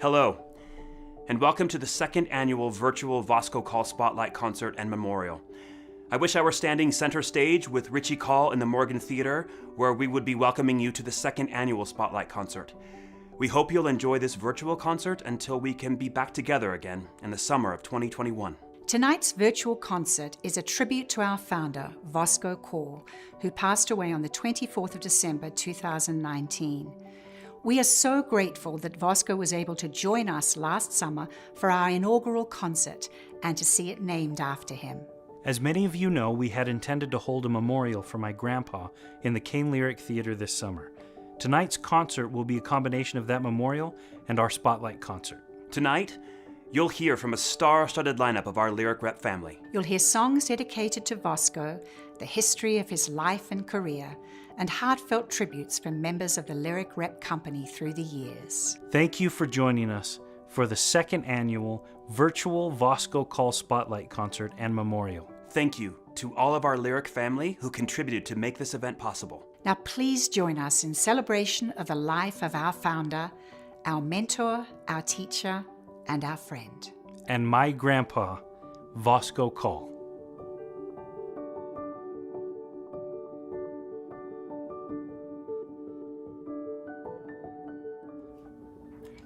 Hello, and welcome to the second annual virtual Vosco Call Spotlight Concert and Memorial. I wish I were standing center stage with Richie Call in the Morgan Theater, where we would be welcoming you to the second annual Spotlight Concert. We hope you'll enjoy this virtual concert until we can be back together again in the summer of 2021. Tonight's virtual concert is a tribute to our founder, Vosco Call, who passed away on the 24th of December 2019. We are so grateful that Vosco was able to join us last summer for our inaugural concert and to see it named after him. As many of you know, we had intended to hold a memorial for my grandpa in the Kane Lyric Theater this summer. Tonight's concert will be a combination of that memorial and our Spotlight concert. Tonight, you'll hear from a star-studded lineup of our Lyric Rep family. You'll hear songs dedicated to Vosco, the history of his life and career, and heartfelt tributes from members of the Lyric Rep company through the years. Thank you for joining us for the second annual virtual Vosco Call Spotlight concert and memorial. Thank you to all of our Lyric family who contributed to make this event possible. Now please join us in celebration of the life of our founder, our mentor, our teacher, and our friend. And my grandpa, Vosco Call.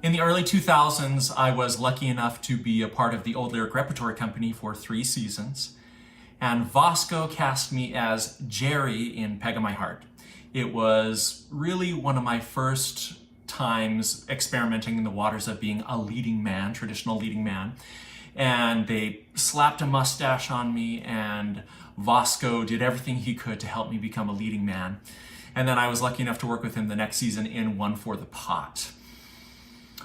In the early 2000s, I was lucky enough to be a part of the Old Lyric Repertory Company for 3 seasons. And Vosco cast me as Jerry in Peg of My Heart. It was really one of my first times experimenting in the waters of being a leading man, traditional leading man. And they slapped a mustache on me, and Vosco did everything he could to help me become a leading man. And then I was lucky enough to work with him the next season in One for the Pot.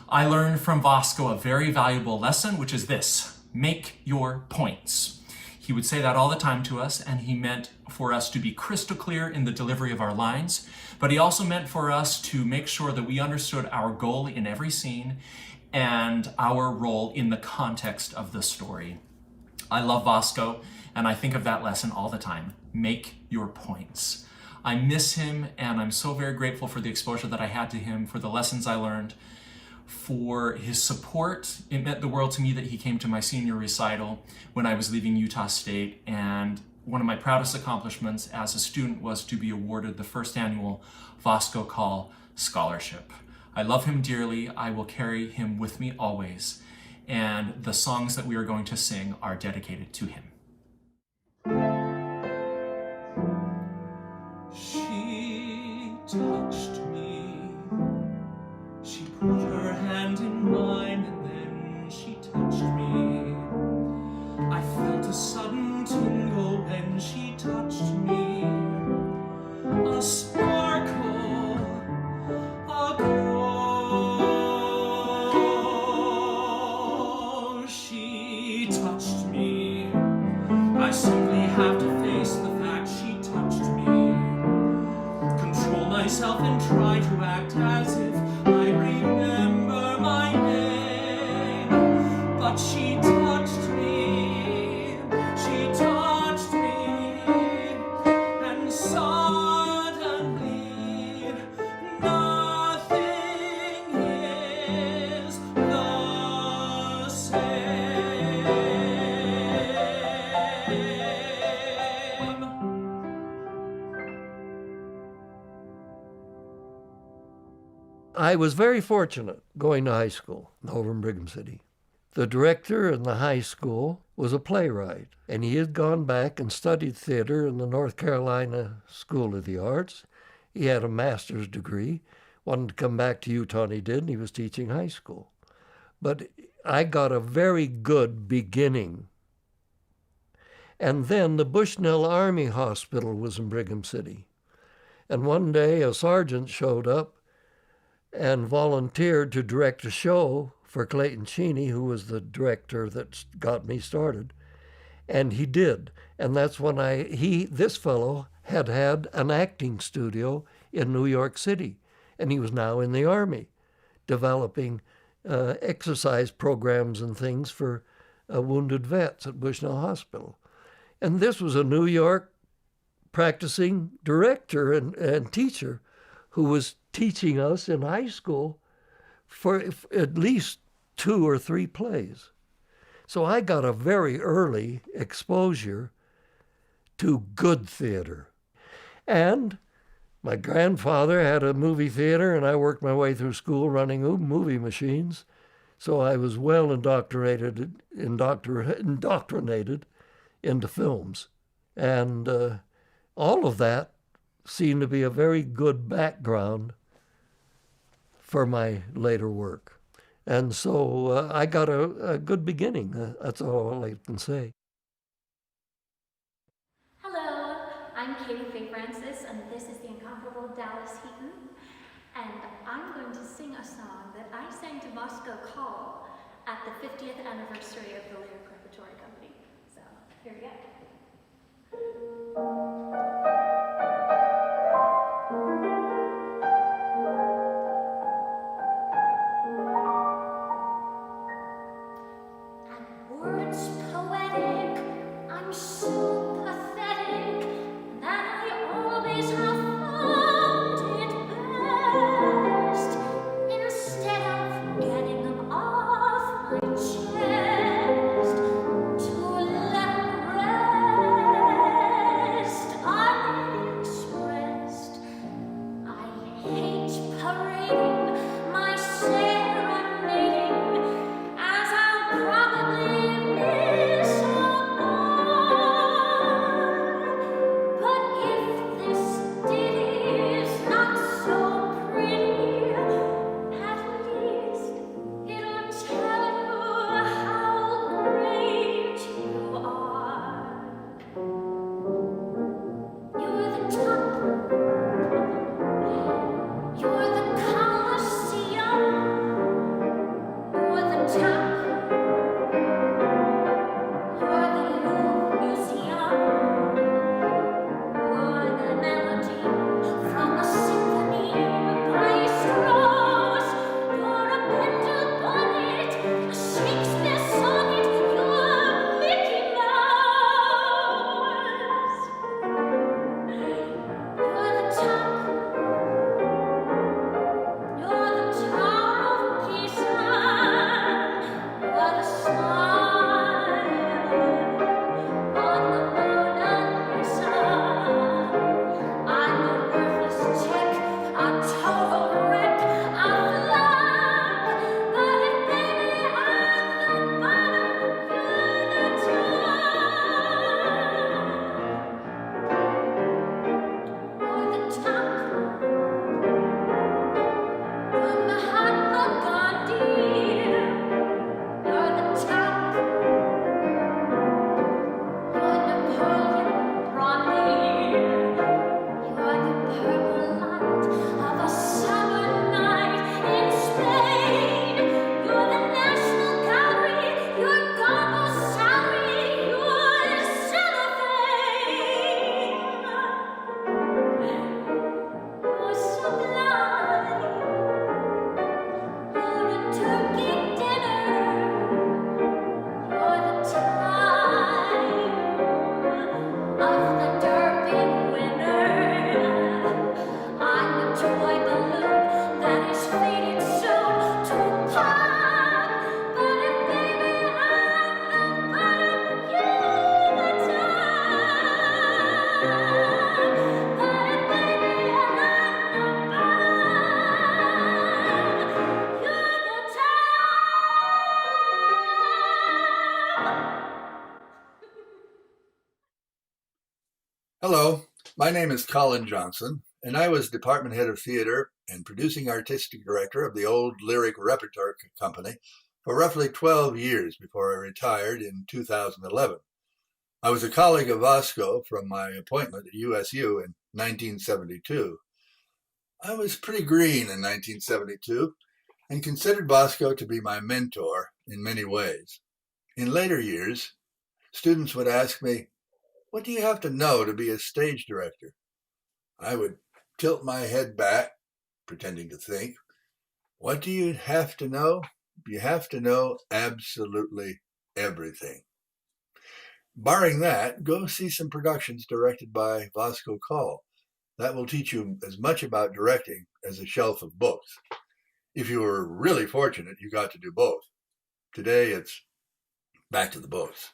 I learned from Vosco a very valuable lesson, which is this: make your points. He would say that all the time to us, and he meant for us to be crystal clear in the delivery of our lines, but he also meant for us to make sure that we understood our goal in every scene and our role in the context of the story. I love Vosco, and I think of that lesson all the time. Make your points. I miss him, and I'm so very grateful for the exposure that I had to him, for the lessons I learned, for his support. It meant the world to me that he came to my senior recital when I was leaving Utah State, and one of my proudest accomplishments as a student was to be awarded the first annual Vosco Call Scholarship. I love him dearly. I will carry him with me always, and the songs that we are going to sing are dedicated to him. She touched me. She put her hand in mine, and then she touched me. I felt a sudden tingle when she touched me. A sparkle, a glow. She touched me. I simply have to face the fact she touched me. Control myself and try to act as if I remember my name, but she touched me, and suddenly nothing is the same. I was very fortunate going to high school over in Brigham City. The director in the high school was a playwright, and he had gone back and studied theater in the North Carolina School of the Arts. He had a master's degree, wanted to come back to Utah, and he did, and he was teaching high school. But I got a very good beginning. And then the Bushnell Army Hospital was in Brigham City. And one day a sergeant showed up and volunteered to direct a show for Clayton Cheney, who was the director that got me started. And he did. And that's when this fellow had an acting studio in New York City. And he was now in the Army, developing exercise programs and things for wounded vets at Bushnell Hospital. And this was a New York practicing director and teacher who was teaching us in high school for at least 2 or 3 plays. So I got a very early exposure to good theater. And my grandfather had a movie theater, and I worked my way through school running movie machines. So I was well indoctrinated into films. And all of that seemed to be a very good background for my later work. And so I got a good beginning. That's all I can say. Hello, I'm Katie Faye Francis, and this is the incomparable Dallas Heaton. And I'm going to sing a song that I sang to Vosco Call at the 50th anniversary of the Lyric Repertory Company. So, here we go. Words poetic, I'm so pathetic that I always have found it best, instead of getting them off my chest, to let rest unexpressed. I hate parading my serenading, as I'll probably miss a bar. But if this ditty's not so pretty, at least it'll tell you how great you are. You're the top. You're the Colosseum. You're the top. You're the Louvre Museum. You're the melody from a symphony by Strauss. You're a Bendel bonnet, a Shakespeare sonnet. You're Mickey Mouse. You're the top. You're the Tower of Pisa. You're the smile on the Mona Lisa. I'm a worthless check, a total wreck, a flop. But if baby I'm the bottom, you're the top. You're Mahatma Gandhi. You're the top. You're Napoleon Brandi. You're the purple light of a summer night in Spain. You're the National Gallery. You're Garbo's salary. You're cellophane. You're sublime. You're a turkey dinner. You're the time of the Derby winner. I'm a toy balloon that is fated soon to pop. But if baby I'm the bottom, you're the top. But if baby I'm the bottom, you're the top. Hello, my name is Colin Johnson, and I was department head of theater and producing artistic director of the Old Lyric Repertory Company for roughly 12 years before I retired in 2011. I was a colleague of Vosco from my appointment at USU in 1972. I was pretty green in 1972 and considered Vosco to be my mentor in many ways. In later years, students would ask me, "What do you have to know to be a stage director?" I would tilt my head back, pretending to think. What do you have to know? You have to know absolutely everything. Barring that, go see some productions directed by Vosco Call. That will teach you as much about directing as a shelf of books. If you were really fortunate, you got to do both. Today, it's back to the boats.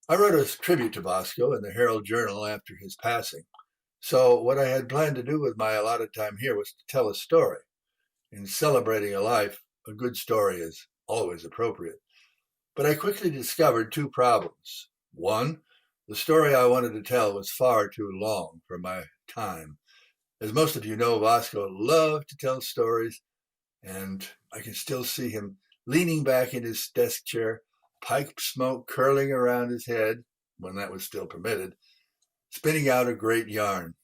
I wrote a tribute to Vosco in the Herald Journal after his passing. So what I had planned to do with my allotted time here was to tell a story. In celebrating a life, a good story is always appropriate. But I quickly discovered two problems. One, the story I wanted to tell was far too long for my time. As most of you know, Vosco loved to tell stories, and I can still see him leaning back in his desk chair, pipe smoke curling around his head, when that was still permitted, spinning out a great yarn.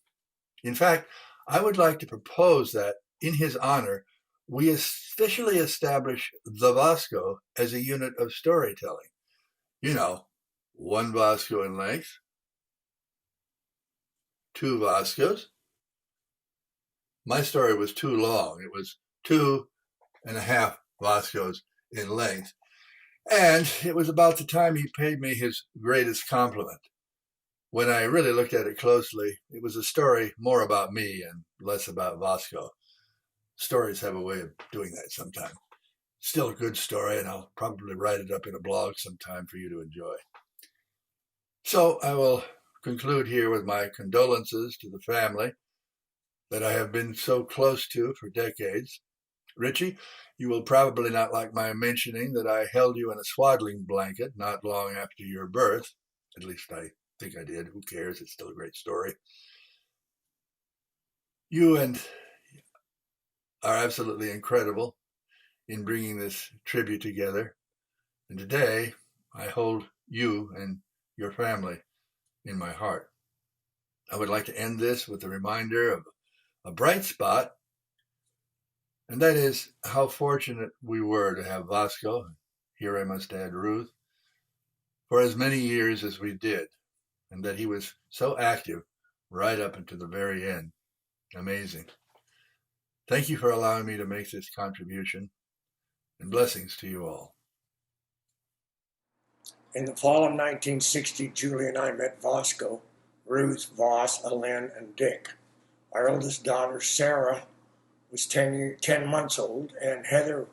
In fact, I would like to propose that, in his honor, we officially establish the Vosco as a unit of storytelling. You know, one Vosco in length, two Voscos. My story was too long. It was 2.5 Voscos in length. And it was about the time he paid me his greatest compliment. When I really looked at it closely, it was a story more about me and less about Vosco. Stories have a way of doing that sometimes. Still a good story, and I'll probably write it up in a blog sometime for you to enjoy. So I will conclude here with my condolences to the family that I have been so close to for decades. Richie, you will probably not like my mentioning that I held you in a swaddling blanket not long after your birth. At least I think I did. Who cares? It's still a great story. You are absolutely incredible in bringing this tribute together. And today, I hold you and your family in my heart. I would like to end this with a reminder of a bright spot, and that is how fortunate we were to have Vosco, here I must add Ruth, for as many years as we did, and that he was so active right up until the very end. Amazing. Thank you for allowing me to make this contribution, and blessings to you all. In the fall of 1960, Julie and I met Vosco, Ruth, Voss, Elaine, and Dick. Our oldest daughter, Sarah, was 10 months old, and Heather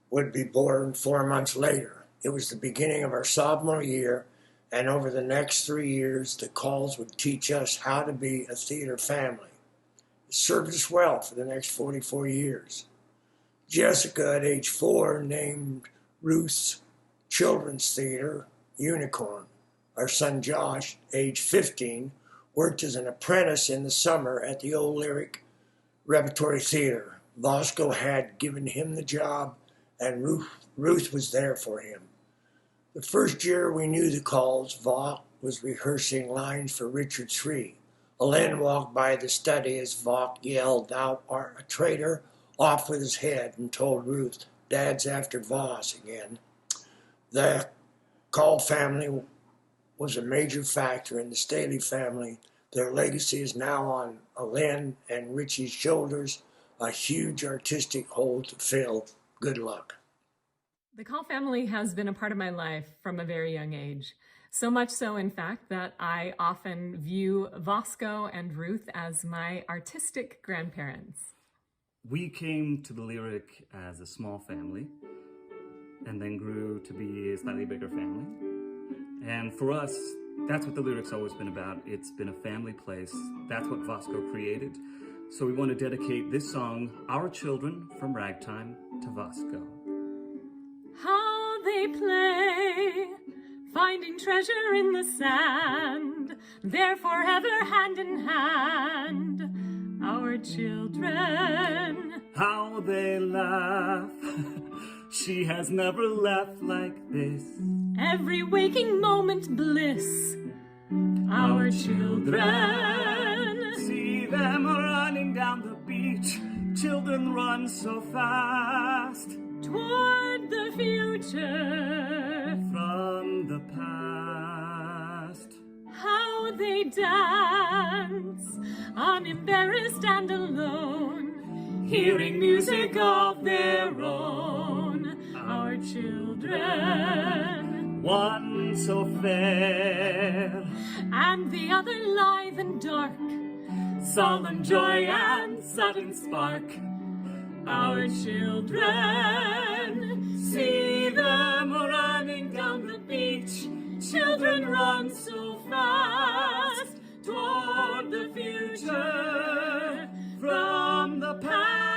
would be born 4 months later. It was the beginning of our sophomore year, and over the next 3 years, the calls would teach us how to be a theater family. It served us well for the next 44 years. Jessica, at age 4, named Ruth's children's theater Unicorn. Our son Josh, age 15, worked as an apprentice in the summer at the Old Lyric Repertory Theater. Vosco had given him the job, and Ruth was there for him. The first year we knew the calls, Voss was rehearsing lines for Richard III. Elaine walked by the study as Voss yelled out, "A traitor," off with his head, and told Ruth, "Dad's after Voss again." The Call family was a major factor in the Staley family. Their legacy is now on Elaine and Richie's shoulders, a huge artistic hole to fill. Good luck. The Call family has been a part of my life from a very young age. So much so, in fact, that I often view Vosco and Ruth as my artistic grandparents. We came to the Lyric as a small family and then grew to be a slightly bigger family. And for us, that's what the Lyric's always been about. It's been a family place. That's what Vosco created. So we want to dedicate this song, Our Children from Ragtime, to Vosco. How they play, finding treasure in the sand, they're forever hand in hand, our children. How they laugh, she has never laughed like this. Every waking moment bliss, our children. See them running down the beach, children run so fast. Toward the future, from the past. How they dance, unembarrassed and alone, hearing music of their own, our children. One so fair, and the other lithe and dark, solemn joy and sudden spark. our children. See them running down the beach. Children run so fast toward the future from the past.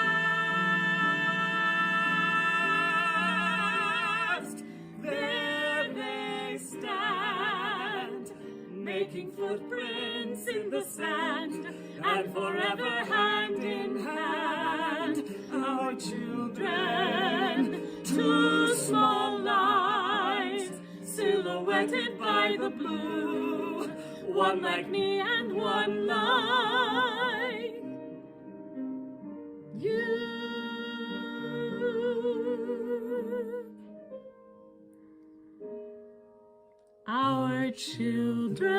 There they stand, making footprints in the sand, and forever hand in hand. Our children, two small lines, silhouetted by the blue, one like me and one like you. Our children.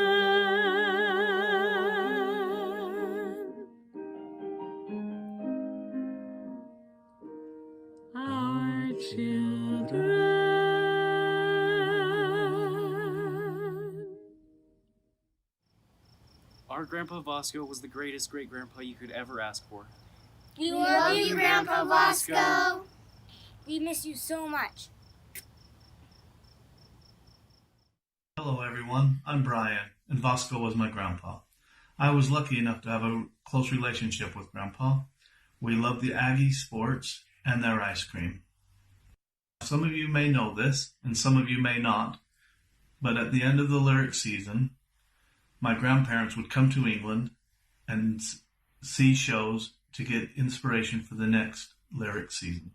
Our children. Our Grandpa Vosco was the greatest great-grandpa you could ever ask for. We love you, Grandpa Vosco. We miss you so much. Hello everyone, I'm Brian, and Vosco was my grandpa. I was lucky enough to have a close relationship with Grandpa. We loved the Aggie sports and their ice cream. Some of you may know this, and some of you may not, but at the end of the lyric season, my grandparents would come to England and see shows to get inspiration for the next lyric season.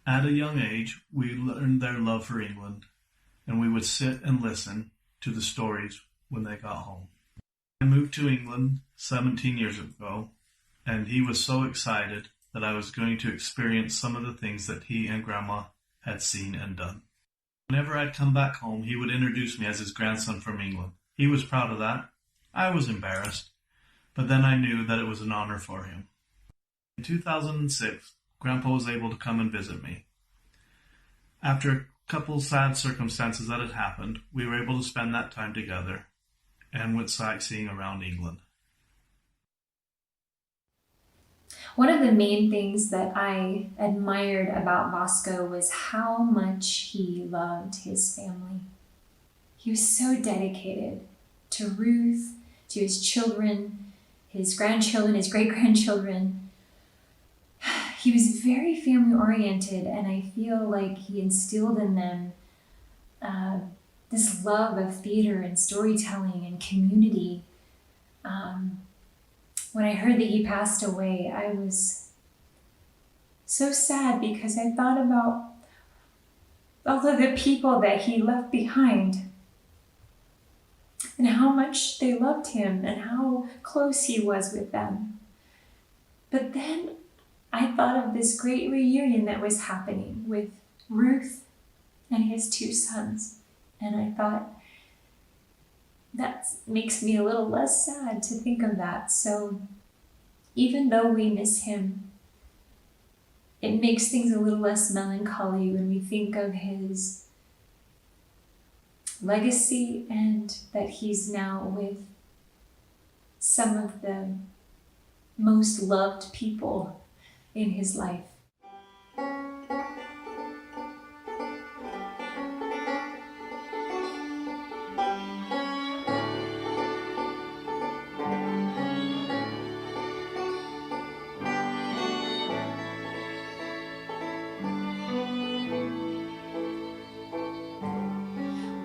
At a young age, we learned their love for England, and we would sit and listen to the stories when they got home. I moved to England 17 years ago, and he was so excited that I was going to experience some of the things that he and Grandma had seen and done. Whenever I'd come back home, he would introduce me as his grandson from England. He was proud of that. I was embarrassed, but then I knew that it was an honor for him. In 2006, Grandpa was able to come and visit me. After a couple sad circumstances that had happened, we were able to spend that time together and went sightseeing around England. One of the main things that I admired about Vosco was how much he loved his family. He was so dedicated to Ruth, to his children, his grandchildren, his great-grandchildren. He was very family-oriented, and I feel like he instilled in them this love of theater and storytelling and community. When I heard that he passed away, I was so sad because I thought about all of the people that he left behind and how much they loved him and how close he was with them. But then I thought of this great reunion that was happening with Ruth and his two sons. And I thought, that makes me a little less sad to think of that. So even though we miss him, it makes things a little less melancholy when we think of his legacy and that he's now with some of the most loved people in his life.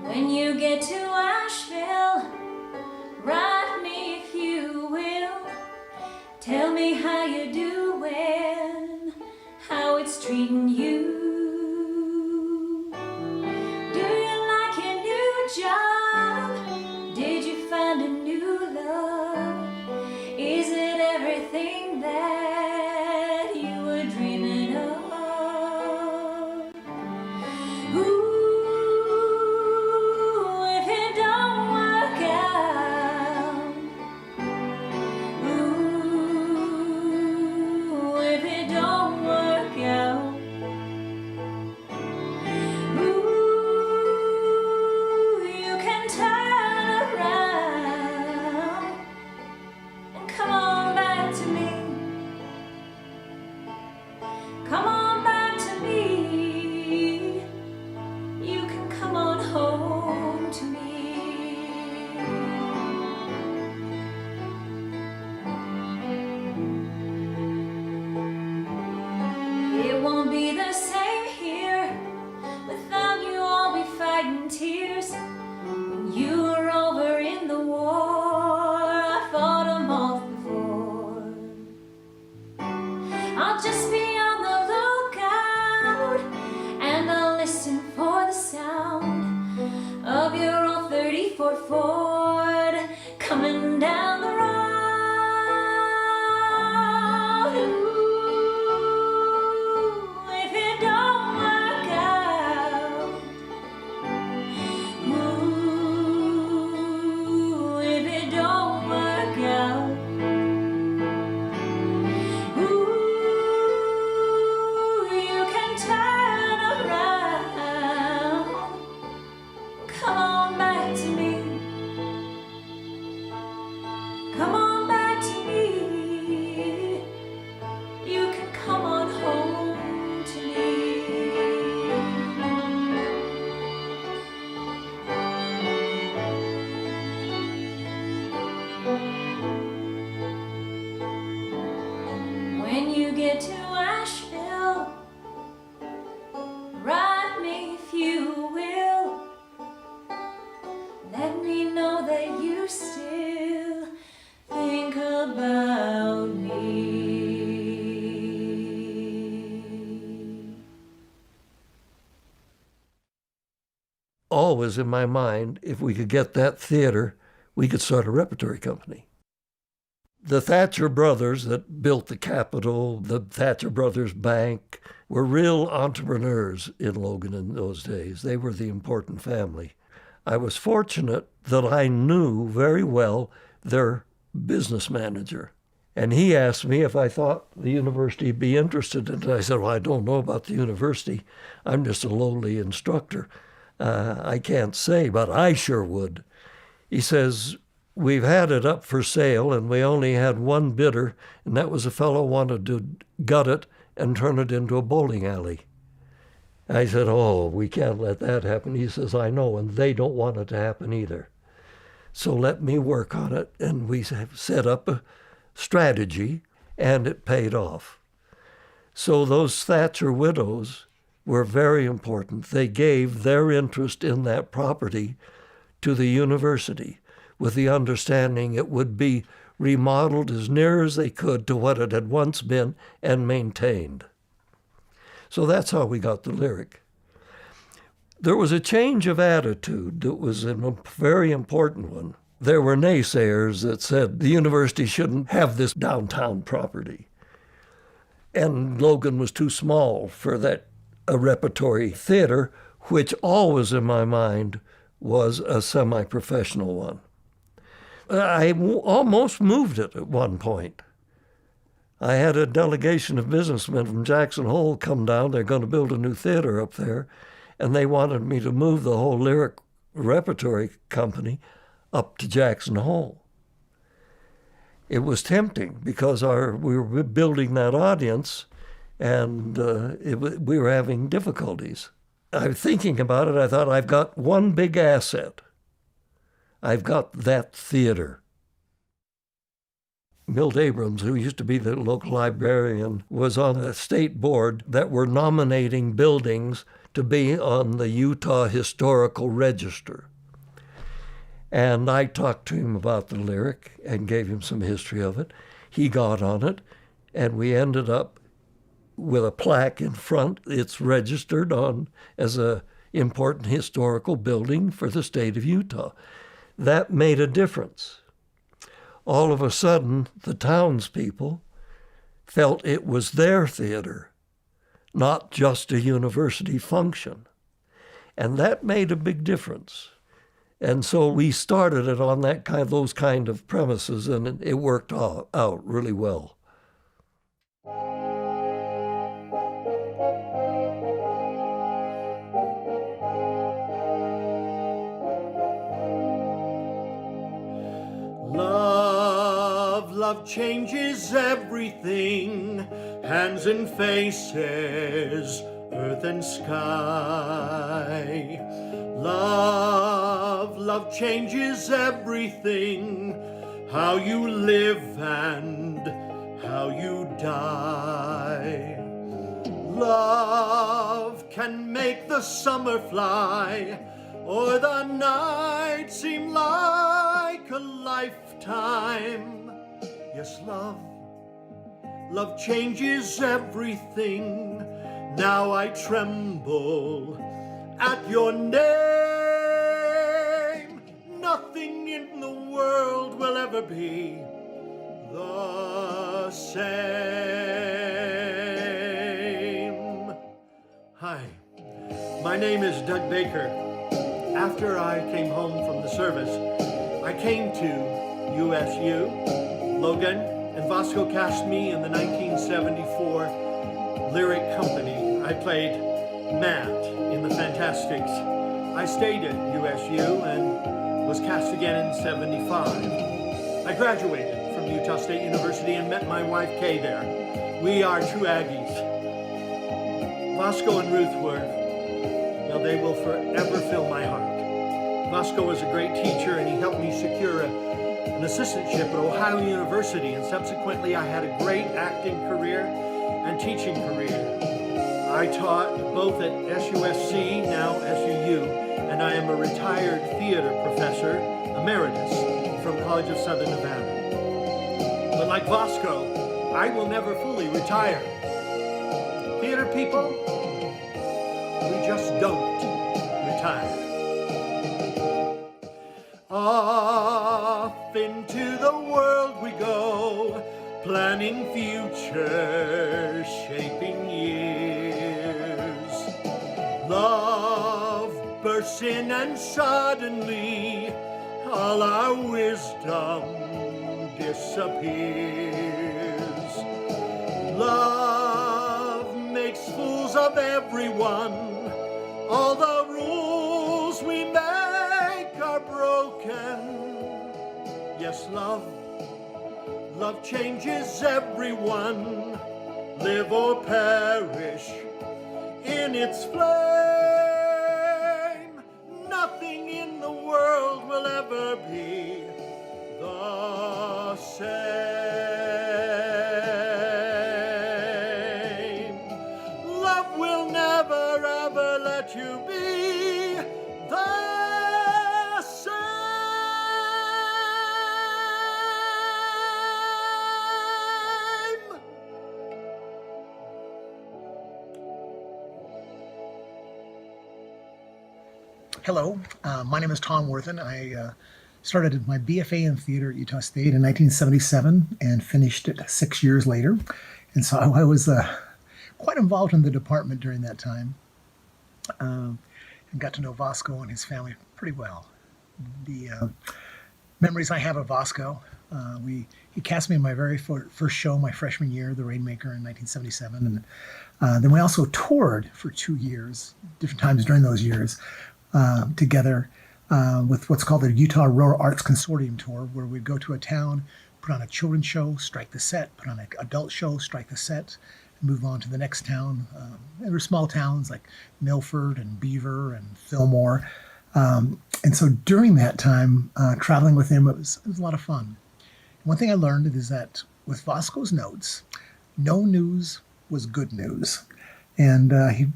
When you get to Asheville, write me if you will. Tell me how you're doing, how it's treating you. Do you like your new job? Did you find a new love? Is it everything that you were dreaming of? Ooh. always in my mind, if we could get that theater, we could start a repertory company. The Thatcher brothers that built the Capitol, the Thatcher Brothers Bank, were real entrepreneurs in Logan in those days. They were the important family. I was fortunate that I knew very well their business manager. And he asked me if I thought the university would be interested in it. I said, well, I don't know about the university. I'm just a lowly instructor. I can't say, but I sure would. He says, we've had it up for sale, and we only had one bidder, and that was a fellow wanted to gut it and turn it into a bowling alley. I said, oh, we can't let that happen. He says, I know, and they don't want it to happen either. So let me work on it, and we set up a strategy, and it paid off. So those Thatcher widows were very important. They gave their interest in that property to the university with the understanding it would be remodeled as near as they could to what it had once been and maintained. So that's how we got the Lyric. There was a change of attitude that was a very important one. There were naysayers that said the university shouldn't have this downtown property. And Logan was too small for a repertory theater, which always in my mind was a semi-professional one. I almost moved it at one point. I had a delegation of businessmen from Jackson Hole come down. They're going to build a new theater up there, and they wanted me to move the whole Lyric Repertory Company up to Jackson Hole. It was tempting because we were building that audience, and we were having difficulties. I was thinking about it. I thought, I've got one big asset. I've got that theater. Milt Abrams, who used to be the local librarian, was on a state board that were nominating buildings to be on the Utah Historical Register. And I talked to him about the Lyric and gave him some history of it. He got on it, and we ended up with a plaque in front. It's registered on as an important historical building for the state of Utah. That made a difference. All of a sudden, the townspeople felt it was their theater, not just a university function. And that made a big difference. And so we started it on those kind of premises, and it worked out really well. Love changes everything, hands and faces, earth and sky. Love changes everything, how you live and how you die. Love can make the summer fly, or the night seem like a lifetime. Yes, love changes everything. Now I tremble at your name. Nothing in the world will ever be the same. Hi, my name is Doug Baker. After I came home from the service, I came to USU. Logan and Vosco cast me in the 1974 Lyric Company. I played Matt in The Fantastics. I stayed at USU and was cast again in 75. I graduated from Utah State University and met my wife Kay there. We are true Aggies. Vosco and Ruth they will forever fill my heart. Vosco was a great teacher, and he helped me secure an assistantship at Ohio University, and subsequently I had a great acting career and teaching career. I taught both at SUSC, now SUU, and I am a retired theater professor, emeritus, from College of Southern Nevada. But like Vosco, I will never fully retire. Theater people, we just don't retire. future shaping years. Love bursts in and suddenly all our wisdom disappears. Love makes fools of everyone. All the rules we make are broken. Yes, love changes everyone. Live or perish in its flame. Nothing in the world will ever be the same. Love will never ever let you be the same. Hello, my name is Tom Worthen. I started my BFA in theater at Utah State in 1977 and finished it 6 years later. And so I was quite involved in the department during that time and got to know Vosco and his family pretty well. The memories I have of Vosco, he cast me in my very first show, my freshman year, The Rainmaker in 1977. And then we also toured for 2 years, different times during those years, together with what's called the Utah Rural Arts Consortium Tour, where we'd go to a town, put on a children's show, strike the set, put on an adult show, strike the set, move on to the next town. There were small towns like Milford and Beaver and Fillmore. And so during that time, traveling with him, it was a lot of fun. One thing I learned is that with Vosco's notes, no news was good news. And he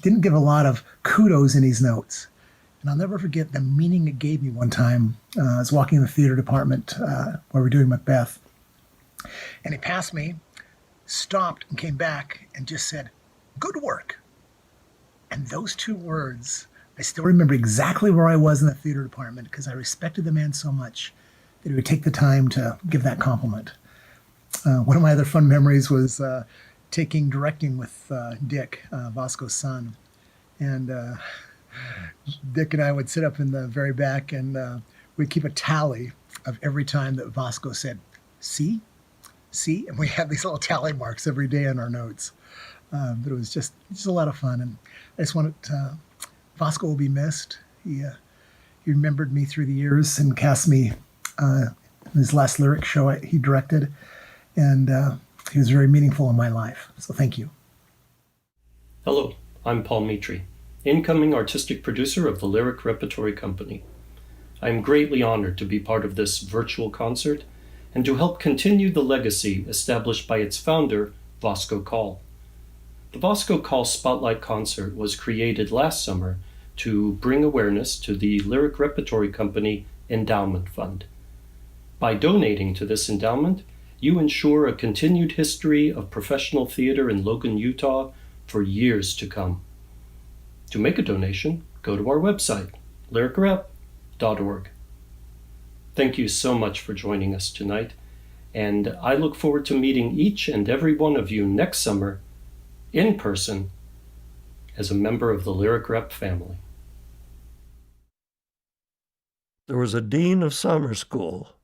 didn't give a lot of kudos in his notes. And I'll never forget the meaning it gave me one time. I was walking in the theater department where we were doing Macbeth. And he passed me, stopped, and came back and just said, "Good work." And those 2 words, I still remember exactly where I was in the theater department because I respected the man so much that he would take the time to give that compliment. One of my other fun memories was directing with Dick, Vosco's son. And Dick and I would sit up in the very back and we'd keep a tally of every time that Vosco said, "See? See?" And we had these little tally marks every day in our notes. But it was just a lot of fun. And I just wanted Vosco will be missed. He remembered me through the years and cast me in his last lyric show he directed. And he was very meaningful in my life. So thank you. Hello, I'm Paul Mitri, incoming artistic producer of the Lyric Repertory Company. I am greatly honored to be part of this virtual concert and to help continue the legacy established by its founder, Vosco Call. The Vosco Call Spotlight Concert was created last summer to bring awareness to the Lyric Repertory Company Endowment Fund. By donating to this endowment, you ensure a continued history of professional theater in Logan, Utah for years to come. To make a donation, go to our website, lyricrep.org. Thank you so much for joining us tonight, and I look forward to meeting each and every one of you next summer in person as a member of the Lyric Rep family. There was a dean of summer school,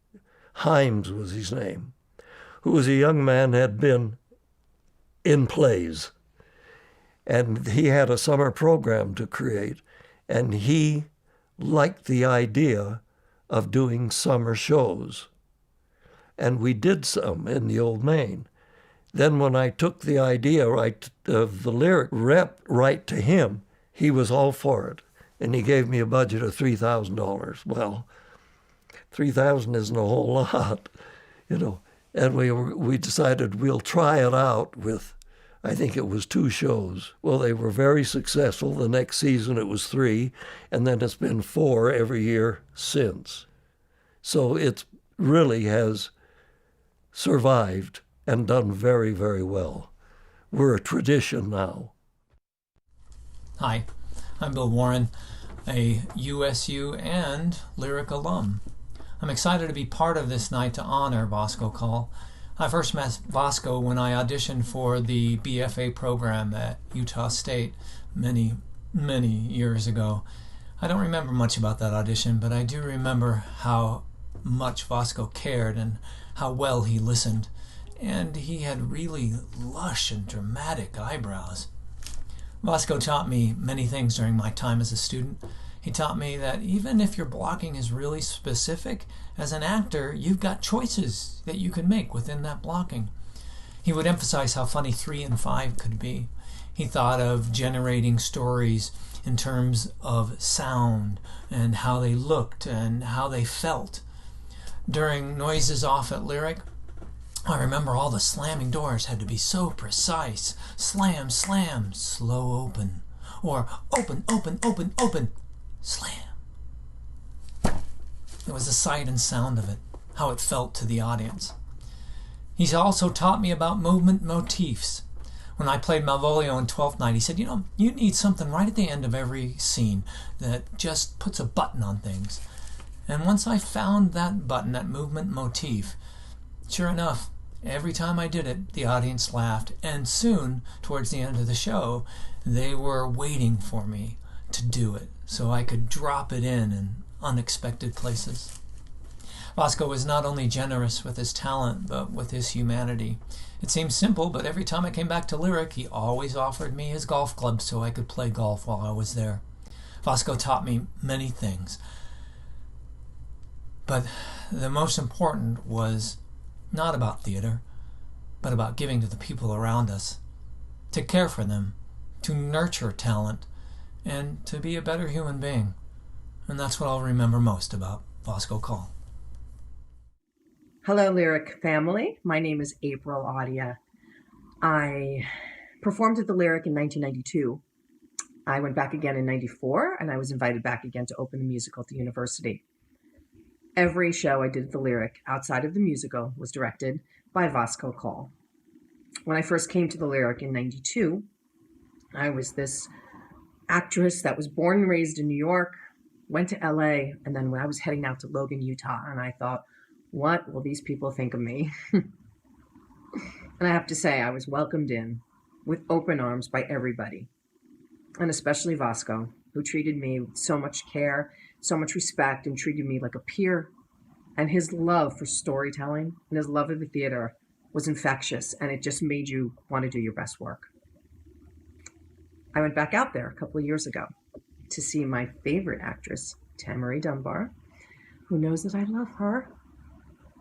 Himes was his name, who was a young man had been in plays. And he had a summer program to create, and he liked the idea of doing summer shows. And we did some in the Old Main. Then when I took the idea of the Lyric Rep right to him, he was all for it. And he gave me a budget of $3,000. Well, $3,000 isn't a whole lot, And we decided we'll try it out with, I think it was 2 shows. Well, they were very successful. The next season it was 3, and then it's been 4 every year since. So it really has survived and done very, very well. We're a tradition now. Hi, I'm Bill Warren, a USU and Lyric alum. I'm excited to be part of this night to honor Vosco Call. I first met Vosco when I auditioned for the BFA program at Utah State many years ago. I don't remember much about that audition, but I do remember how much Vosco cared and how well he listened. And he had really lush and dramatic eyebrows. Vosco taught me many things during my time as a student. He taught me that even if your blocking is really specific, as an actor, you've got choices that you can make within that blocking. He would emphasize how funny 3 and 5 could be. He thought of generating stories in terms of sound and how they looked and how they felt. During noises off at Lyric, I remember all the slamming doors had to be so precise. Slam, slam, slow open. Or open, open, open, open, slam. It was the sight and sound of it, how it felt to the audience. He's also taught me about movement motifs. When I played Malvolio in Twelfth Night, he said, you need something right at the end of every scene that just puts a button on things. And once I found that button, that movement motif, sure enough, every time I did it, the audience laughed. And soon, towards the end of the show, they were waiting for me to do it so I could drop it in unexpected places. Vosco was not only generous with his talent, but with his humanity. It seems simple, but every time I came back to Lyric, he always offered me his golf club so I could play golf while I was there. Vosco taught me many things. But the most important was not about theater, but about giving to the people around us, to care for them, to nurture talent, and to be a better human being. And that's what I'll remember most about Vosco Call. Hello, Lyric family. My name is April Audia. I performed at the Lyric in 1992. I went back again in 94, and I was invited back again to open the musical at the university. Every show I did at the Lyric outside of the musical was directed by Vosco Call. When I first came to the Lyric in 92, I was this actress that was born and raised in New York, went to LA, and then when I was heading out to Logan, Utah, and I thought, what will these people think of me? And I have to say, I was welcomed in with open arms by everybody, and especially Vosco, who treated me with so much care, so much respect, and treated me like a peer. And his love for storytelling and his love of the theater was infectious, and it just made you want to do your best work. I went back out there a couple of years ago to see my favorite actress, Tamari Dunbar, who knows that I love her.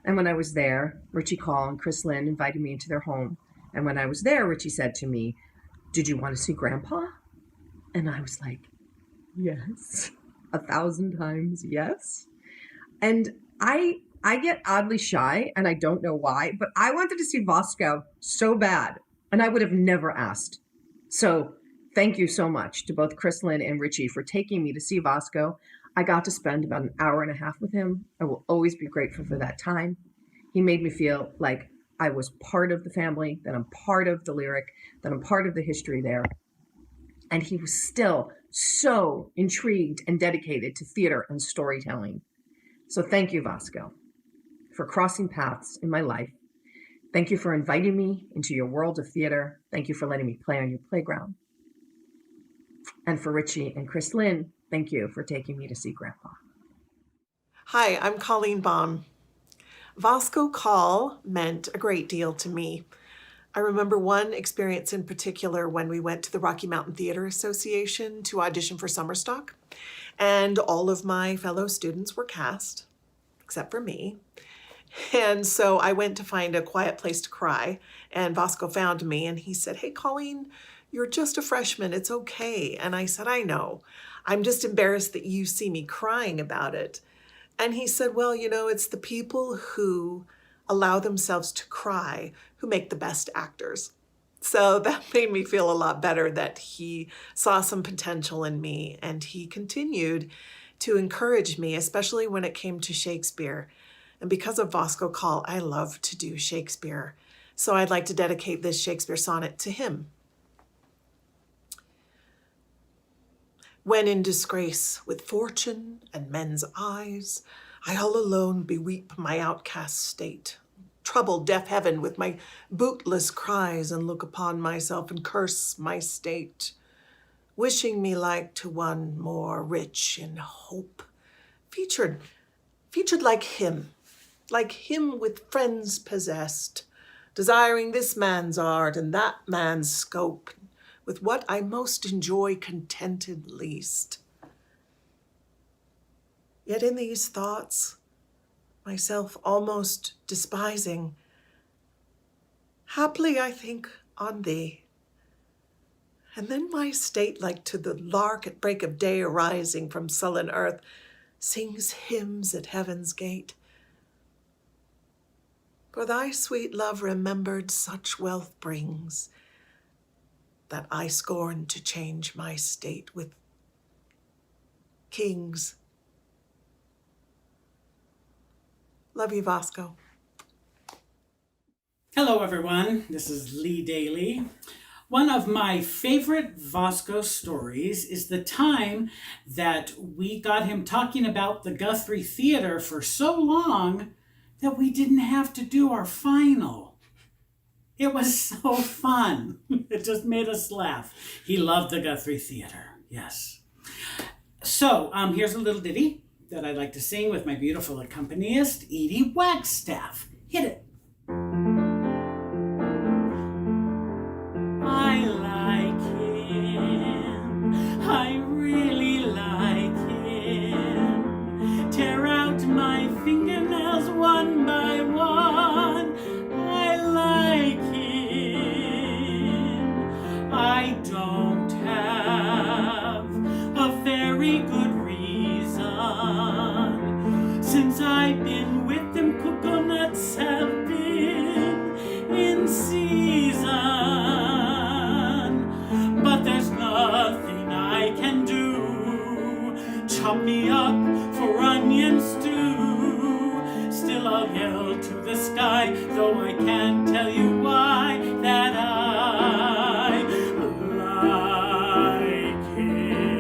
And when I was there, Richie Call and Chris Lynn invited me into their home. And when I was there, Richie said to me, "Did you want to see Grandpa?" And I was like, yes, 1,000 times yes. And I get oddly shy, and I don't know why, but I wanted to see Vosco so bad, and I would have never asked. So thank you so much to both Chris Lynn and Richie for taking me to see Vosco. I got to spend about an hour and a half with him. I will always be grateful for that time. He made me feel like I was part of the family, that I'm part of the Lyric, that I'm part of the history there. And he was still so intrigued and dedicated to theater and storytelling. So thank you, Vosco, for crossing paths in my life. Thank you for inviting me into your world of theater. Thank you for letting me play on your playground. And for Richie and Chris Lynn, thank you for taking me to see Grandpa. Hi, I'm Colleen Baum. Vosco Call meant a great deal to me. I remember one experience in particular when we went to the Rocky Mountain Theater Association to audition for Summer Stock, and all of my fellow students were cast, except for me. And so I went to find a quiet place to cry, and Vosco found me, and he said, "Hey, Colleen, you're just a freshman, it's okay." And I said, "I know. I'm just embarrassed that you see me crying about it." And he said, "Well, it's the people who allow themselves to cry who make the best actors." So that made me feel a lot better that he saw some potential in me, and he continued to encourage me, especially when it came to Shakespeare. And because of Vosco Call, I love to do Shakespeare. So I'd like to dedicate this Shakespeare sonnet to him. When in disgrace with fortune and men's eyes, I all alone beweep my outcast state, trouble deaf heaven with my bootless cries and look upon myself and curse my state, wishing me like to one more rich in hope, featured like him with friends possessed, desiring this man's art and that man's scope, with what I most enjoy contented least. Yet in these thoughts, myself almost despising, haply I think on thee. And then my state, like to the lark at break of day arising from sullen earth, sings hymns at heaven's gate. For thy sweet love remembered such wealth brings, that I scorn to change my state with kings. Love you, Vosco. Hello, everyone. This is Lee Daly. One of my favorite Vosco stories is the time that we got him talking about the Guthrie Theater for so long that we didn't have to do our final. It was so fun. It just made us laugh. He loved the Guthrie Theater, yes. So here's a little ditty that I'd like to sing with my beautiful accompanist, Edie Wagstaff. Hit it. I like him, I really like him. Tear out my fingernails one by one. I like him. I don't have a very good reason. Since I've been with them, coconuts have been in season. But there's nothing I can do. Chop me up for onion stew. Still I'll yell to the sky, though I can't tell you why, that I like him.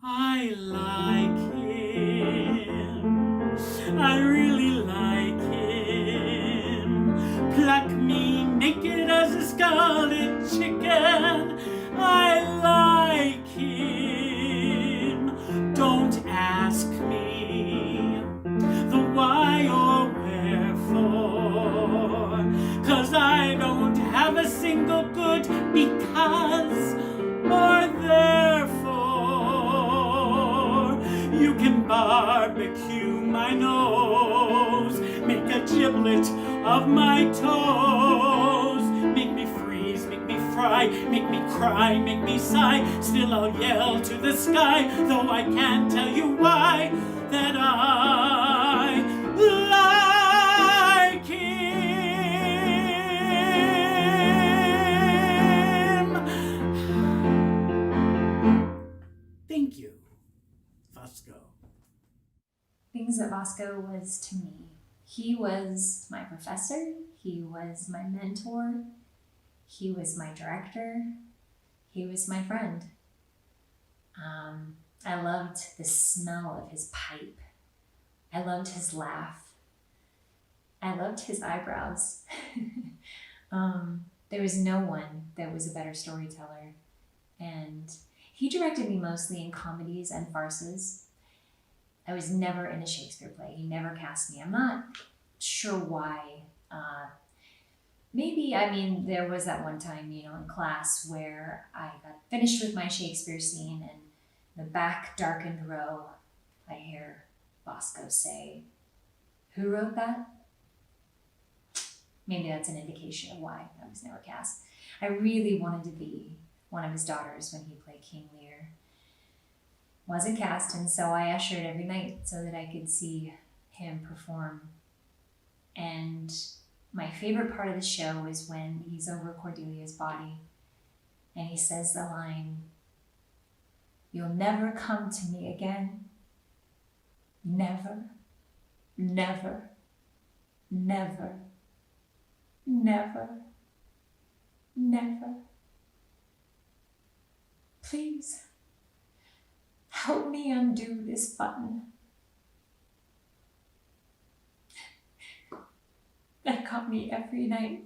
I like him. I really like him. Pluck me naked as a scarlet chicken. I like him. Don't ask me the why or wherefore, 'cause I don't have a single good because or therefore. You can barbecue my nose, make a giblet of my toes, make me freeze, make me fry, make me cry, make me sigh. Still I'll yell to the sky, though I can't tell you why, that I like him. Thank you, Vosco. Things that Vosco was to me. He was my professor, he was my mentor, he was my director, he was my friend. I loved the smell of his pipe. I loved his laugh. I loved his eyebrows. There was no one that was a better storyteller. And he directed me mostly in comedies and farces. I was never in a Shakespeare play. He never cast me. I'm not sure why. There was that one time, in class where I got finished with my Shakespeare scene, and in the back darkened row, I hear Vosco say, "Who wrote that?" Maybe that's an indication of why I was never cast. I really wanted to be one of his daughters when he played King Lear. Wasn't cast, and so I ushered every night so that I could see him perform. And my favorite part of the show is when he's over Cordelia's body and he says the line, "You'll never come to me again. Never, never, never, never, never. Please, help me undo this button. that got me every night.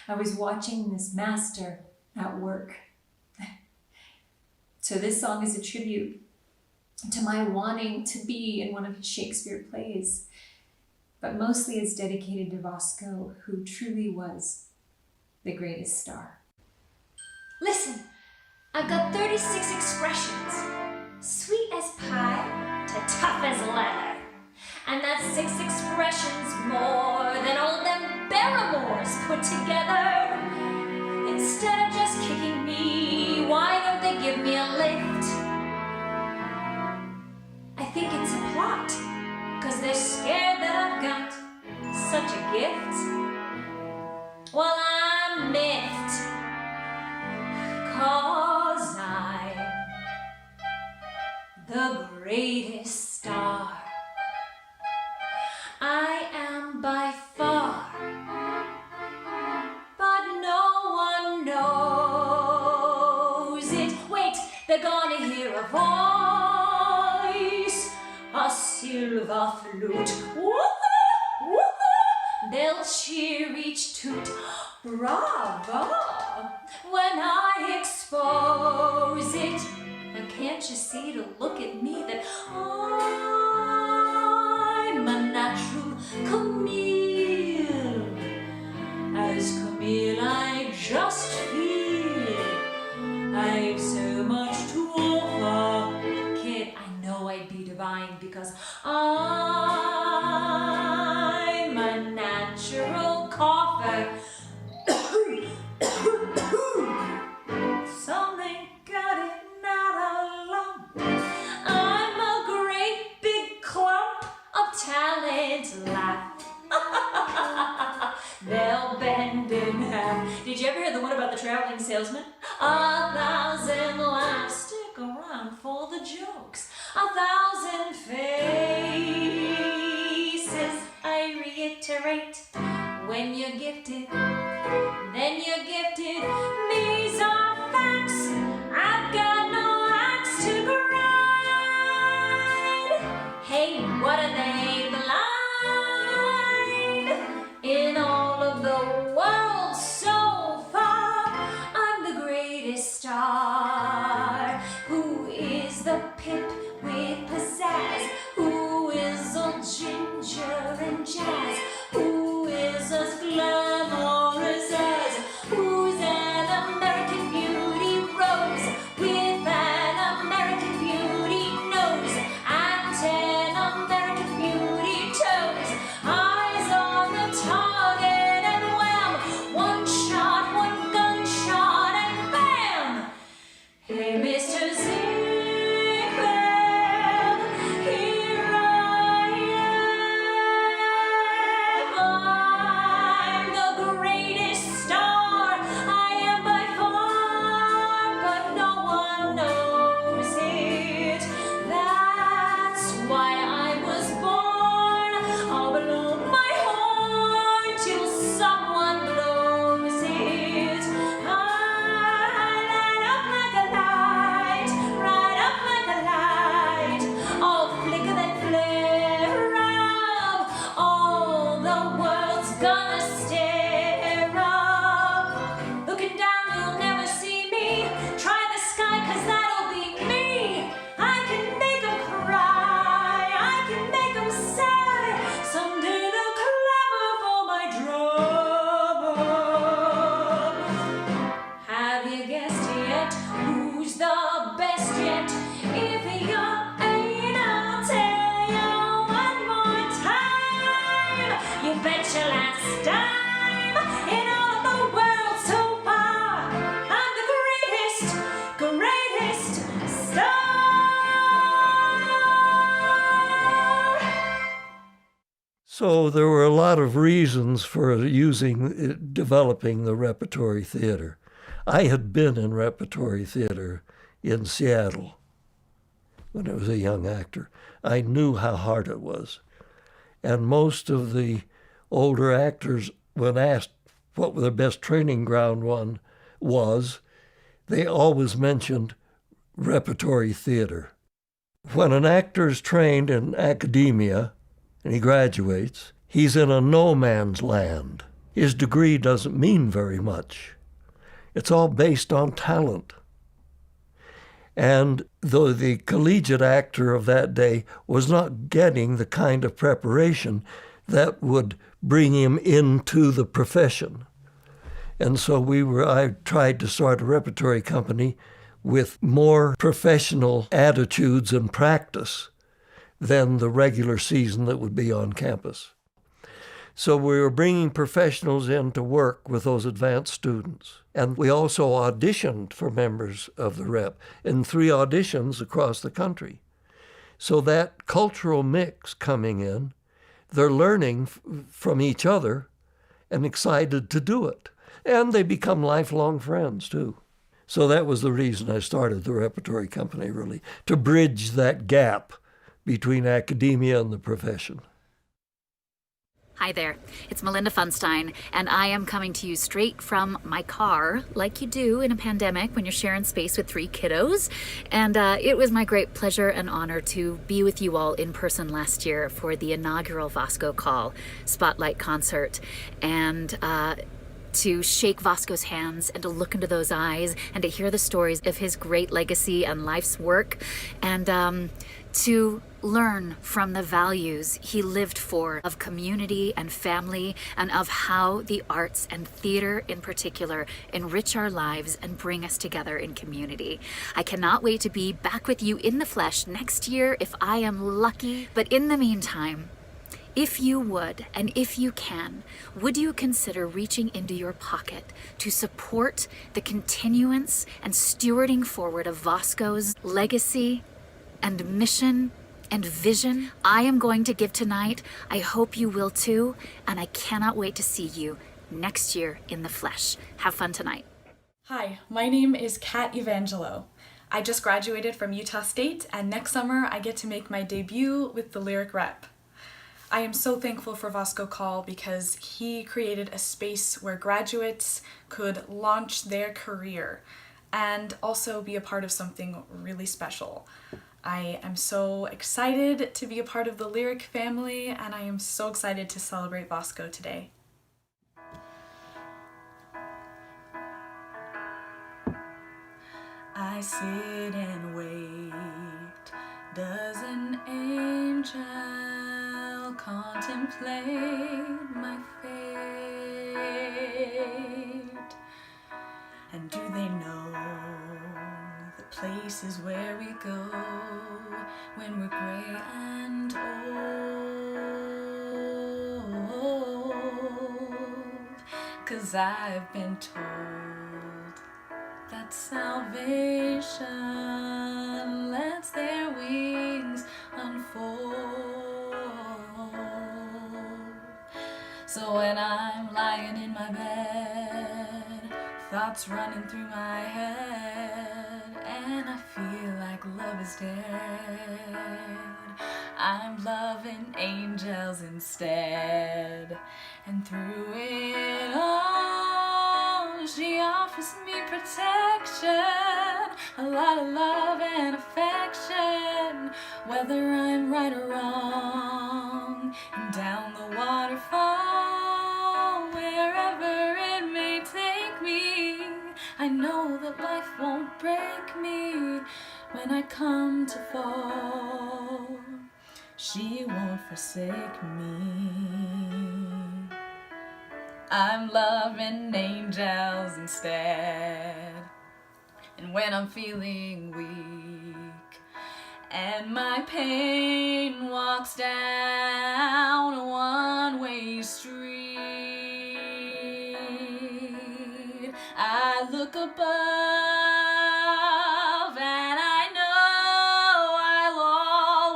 I was watching this master at work. So this song is a tribute to my wanting to be in one of his Shakespeare plays, but mostly it's dedicated to Vosco, who truly was the greatest star. Listen, I've got 36 expressions, sweet as pie to tough as leather. And that's 6 expressions more than all them Barrymores put together. Instead of just kicking me, why don't they give me a lift? I think it's a plot, 'cause they're scared that I've got such a gift. Well, I'm miffed, 'cause I'm the greatest star. I am by far, but no one knows it. Wait, they're gonna hear a voice, a silver flute. Woo-hoo, woo-hoo. They'll cheer each toot. Bravo! When I expose it, and can't you see to look at me that I'm a natural Camille? As Camille, I just feel I've so much to offer. Kid, I know I'd be divine because I'm a natural cougher. Something got it not alone. I'm a great big clump of talent left. They'll bend in half. Did you ever hear the one about the traveling salesman? 1,000 laughs, stick around for the jokes. 1,000 faces, I reiterate. When you're gifted, then you're gifted. These are facts. I've got no axe to grind. Hey, what are they blind? In all of the world so far, I'm the greatest star. Who is the pimp with pizzazz? Who is all ginger and jazz? Who is as glamorous as? Who's an American beauty rose with an American beauty nose and 10 American beauty toes? Eyes on the target and wham! One shot, one gunshot and bam! Hey, Mr. Ziegfeld, here I am. I'm the greatest star. I am by far, but no one knows it. That's why I was born. I'll blow my horn till someone blows it. I light up like a light, right up like a light. I'll flicker then flare up. All the world's gonna stare up. Looking down, you'll never see me. Try the sky, 'cause that'll be me. I can make 'em cry, I can make 'em sigh. Someday they'll clamor for my drama. Have you guessed yet who's the best yet? If you ain't, I'll tell you one more time. You bet your last dime in all of the world so far. I'm the greatest, greatest star. So there were a lot of reasons for developing the repertory theater. I had been in repertory theater in Seattle when I was a young actor. I knew how hard it was. And most of the older actors, when asked what their best training ground one was, they always mentioned repertory theater. When an actor is trained in academia and he graduates, He's in a no man's land. His degree doesn't mean very much. It's all based on talent. And though the collegiate actor of that day was not getting the kind of preparation that would bring him into the profession. And so I tried to start a repertory company with more professional attitudes and practice than the regular season that would be on campus. So we were bringing professionals in to work with those advanced students. And we also auditioned for members of the rep in 3 auditions across the country. So that cultural mix coming in, they're learning from each other and excited to do it. And they become lifelong friends, too. So that was the reason I started the repertory company, really, to bridge that gap between academia and the profession. Hi there, it's Melinda Funstein, and I am coming to you straight from my car, like you do in a pandemic when you're sharing space with 3 kiddos. And it was my great pleasure and honor to be with you all in person last year for the inaugural Vosco Call Spotlight concert. And to shake Vosco's hands and to look into those eyes and to hear the stories of his great legacy and life's work, and to learn from the values he lived for of community and family, and of how the arts and theater in particular enrich our lives and bring us together in community. I cannot wait to be back with you in the flesh next year if I am lucky. But in the meantime, if you would, and if you can, would you consider reaching into your pocket to support the continuance and stewarding forward of Vosco's legacy and mission and vision? I am going to give tonight. I hope you will too, and I cannot wait to see you next year in the flesh. Have fun tonight. Hi, my name is Kat Evangelo. I just graduated from Utah State, and next summer I get to make my debut with the Lyric Rep. I am so thankful for Vosco Call because he created a space where graduates could launch their career and also be a part of something really special. I am so excited to be a part of the Lyric family, and I am so excited to celebrate Vosco today. I sit and wait. Does an angel contemplate my fate? And do they know the places where we go when we're gray and old? 'Cause I've been told that salvation lets their wings unfold. So when I'm lying in my bed, thoughts running through my head, and I feel like love is dead, I'm loving angels instead. And through it all, she offers me protection, a lot of love and affection, whether I'm right or wrong, and down the waterfall, wherever it may take me, I know that life won't break me when I come to fall. She won't forsake me. I'm loving angels instead. And when I'm feeling weak and my pain walks down a one-way street, I look above and I know I'll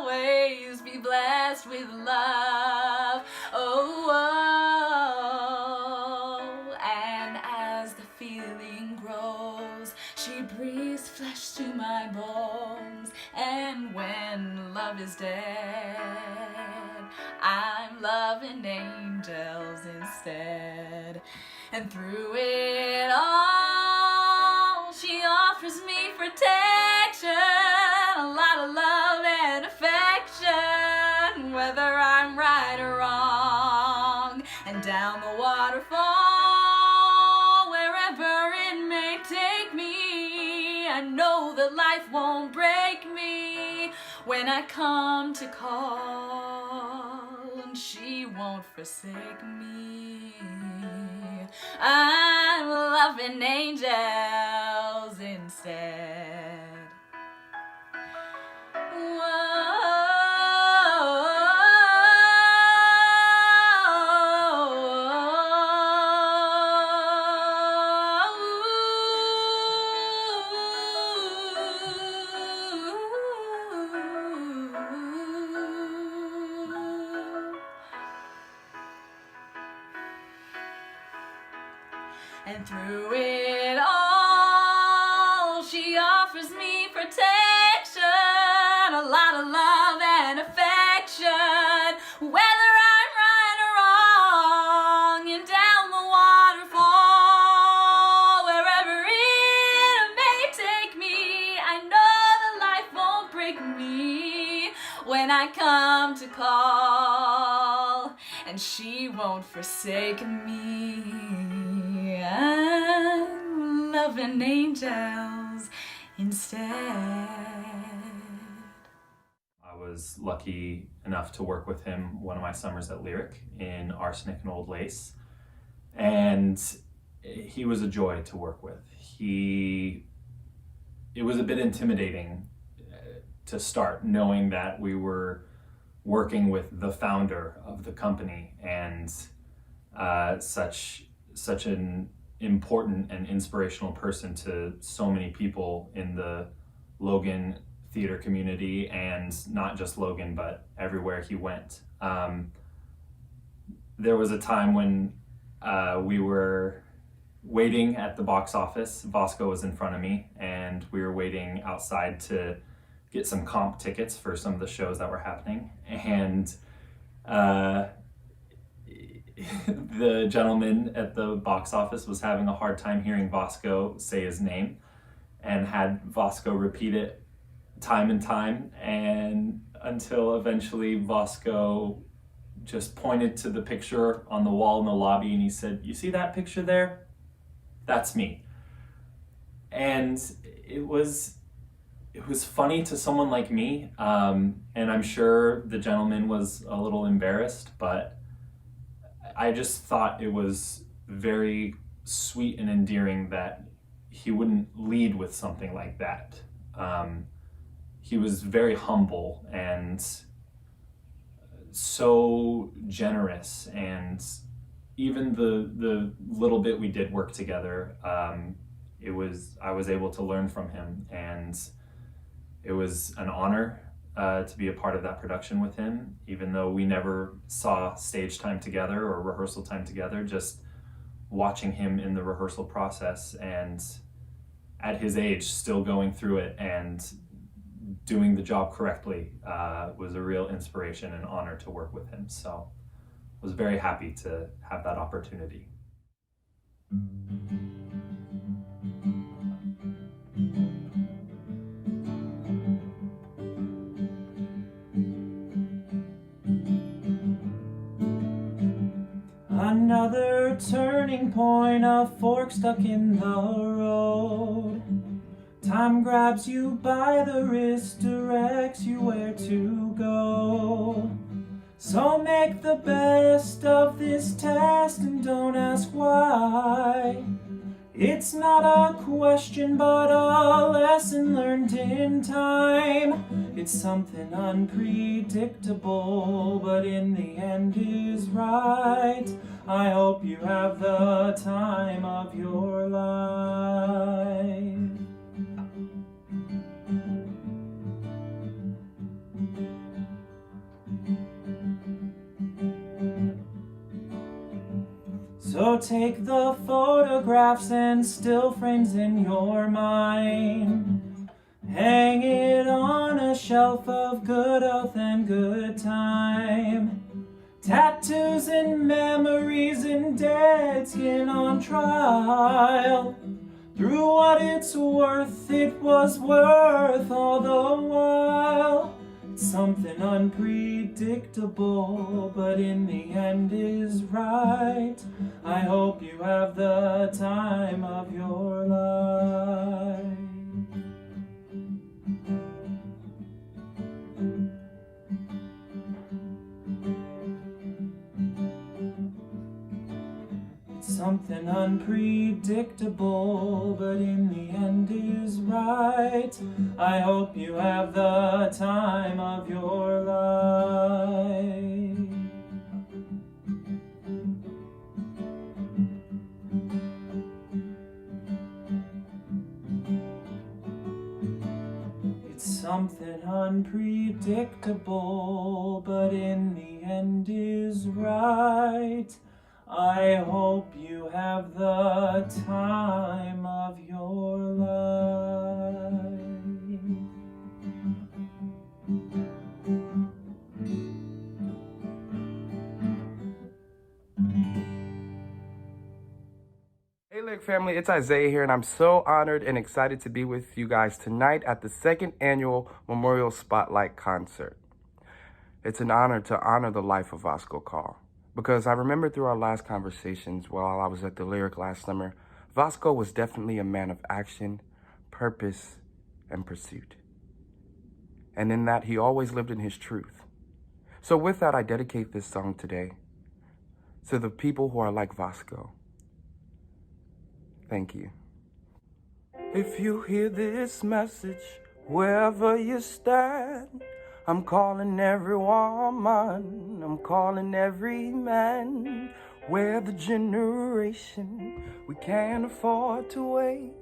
always be blessed with love. Oh, oh, and as the feeling grows, she breathes flesh to my bones. And when love is dead, I'm loving angels instead. And through it all, she offers me protection, a lot of love and affection, whether I'm right or wrong. I know that life won't break me when I come to call, and she won't forsake me. I'm loving angels instead. And through it all, she offers me protection, a lot of love and affection, whether I'm right or wrong, and down the waterfall, wherever it may take me, I know that life won't break me when I come to call, and she won't forsake me. I'm loving angels instead. I was lucky enough to work with him one of my summers at Lyric in Arsenic and Old Lace, and he was a joy to work with. It was a bit intimidating to start, knowing that we were working with the founder of the company and such an important and inspirational person to so many people in the Logan theater community, and not just Logan, but everywhere he went. There was a time when we were waiting at the box office. Vosco was in front of me, and we were waiting outside to get some comp tickets for some of the shows that were happening. And the gentleman at the box office was having a hard time hearing Vosco say his name, and had Vosco repeat it time and time, and until eventually Vosco just pointed to the picture on the wall in the lobby, and he said, "You see that picture there? That's me." And it was funny to someone like me, and I'm sure the gentleman was a little embarrassed, but I just thought it was very sweet and endearing that he wouldn't lead with something like that. He was very humble and so generous, and even the little bit we did work together, I was able to learn from him, and it was an honor to be a part of that production with him, even though we never saw stage time together or rehearsal time together. Just watching him in the rehearsal process, and at his age still going through it and doing the job correctly, was a real inspiration and honor to work with him. So I was very happy to have that opportunity. Another turning point, a fork stuck in the road. Time grabs you by the wrist, directs you where to go. So make the best of this test and don't ask why. It's not a question, but a lesson learned in time. It's something unpredictable, but in the end is right. I hope you have the time of your life. So take the photographs and still frames in your mind. Hang it on a shelf of good health and good time. Tattoos and memories and dead skin on trial. Through what it's worth, it was worth all the while. Something unpredictable, but in the end is right. I hope you have the time of your life. something unpredictable, but in the end is right. I hope you have the time of your life. It's something unpredictable, but in the end is right. I hope you have the time of your life. Hey Lyric family, it's Isaiah here, and I'm so honored and excited to be with you guys tonight at the 2nd annual Memorial Spotlight Concert. It's an honor to honor the life of Vosco Call, because I remember through our last conversations while I was at the Lyric last summer, Vosco was definitely a man of action, purpose, and pursuit. And in that, he always lived in his truth. So with that, I dedicate this song today to the people who are like Vosco. Thank you. If you hear this message, wherever you stand, I'm calling every woman, I'm calling every man. We're the generation we can't afford to wait.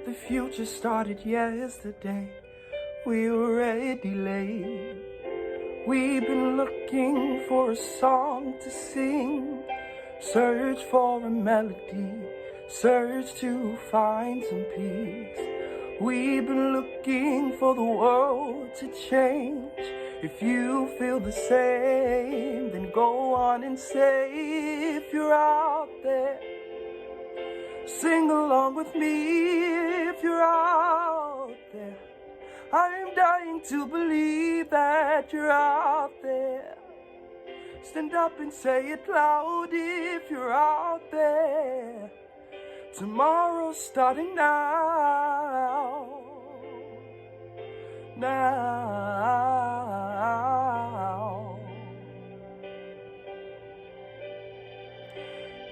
The future started yesterday, we were already late. We've been looking for a song to sing, search for a melody, search to find some peace. We've been looking for the world to change. If you feel the same, then go on and say, if you're out there, sing along with me. If you're out there, I am dying to believe that you're out there. Stand up and say it loud if you're out there. Tomorrow's starting now. Now.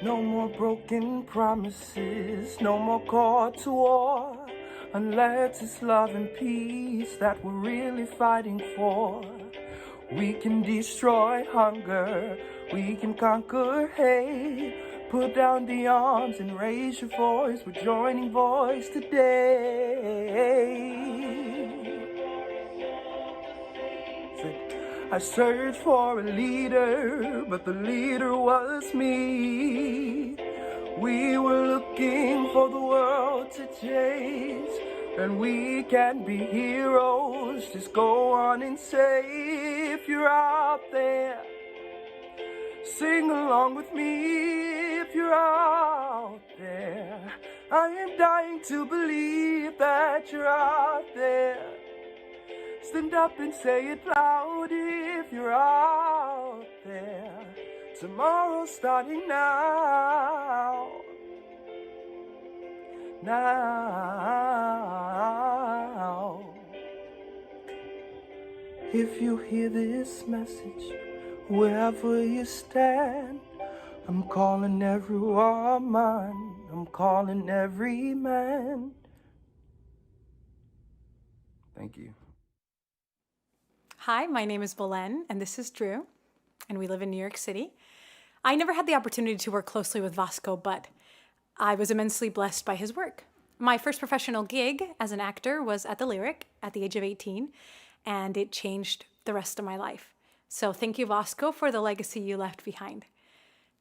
No more broken promises, no more call to war, unless it's love and peace that we're really fighting for. We can destroy hunger, we can conquer hate. Put down the arms and raise your voice. We're joining voice today. I searched for a leader, but the leader was me. We were looking for the world to change, and we can be heroes. Just go on and say, if you're out there, sing along with me. If you're out there, I am dying to believe that you're out there. Stand up and say it loud if you're out there. Tomorrow's starting now. Now. If you hear this message, wherever you stand, I'm calling every woman, I'm calling every man. Thank you. Hi, my name is Belen, and this is Drew, and we live in New York City. I never had the opportunity to work closely with Vosco, but I was immensely blessed by his work. My first professional gig as an actor was at the Lyric at the age of 18, and it changed the rest of my life. So thank you, Vosco, for the legacy you left behind.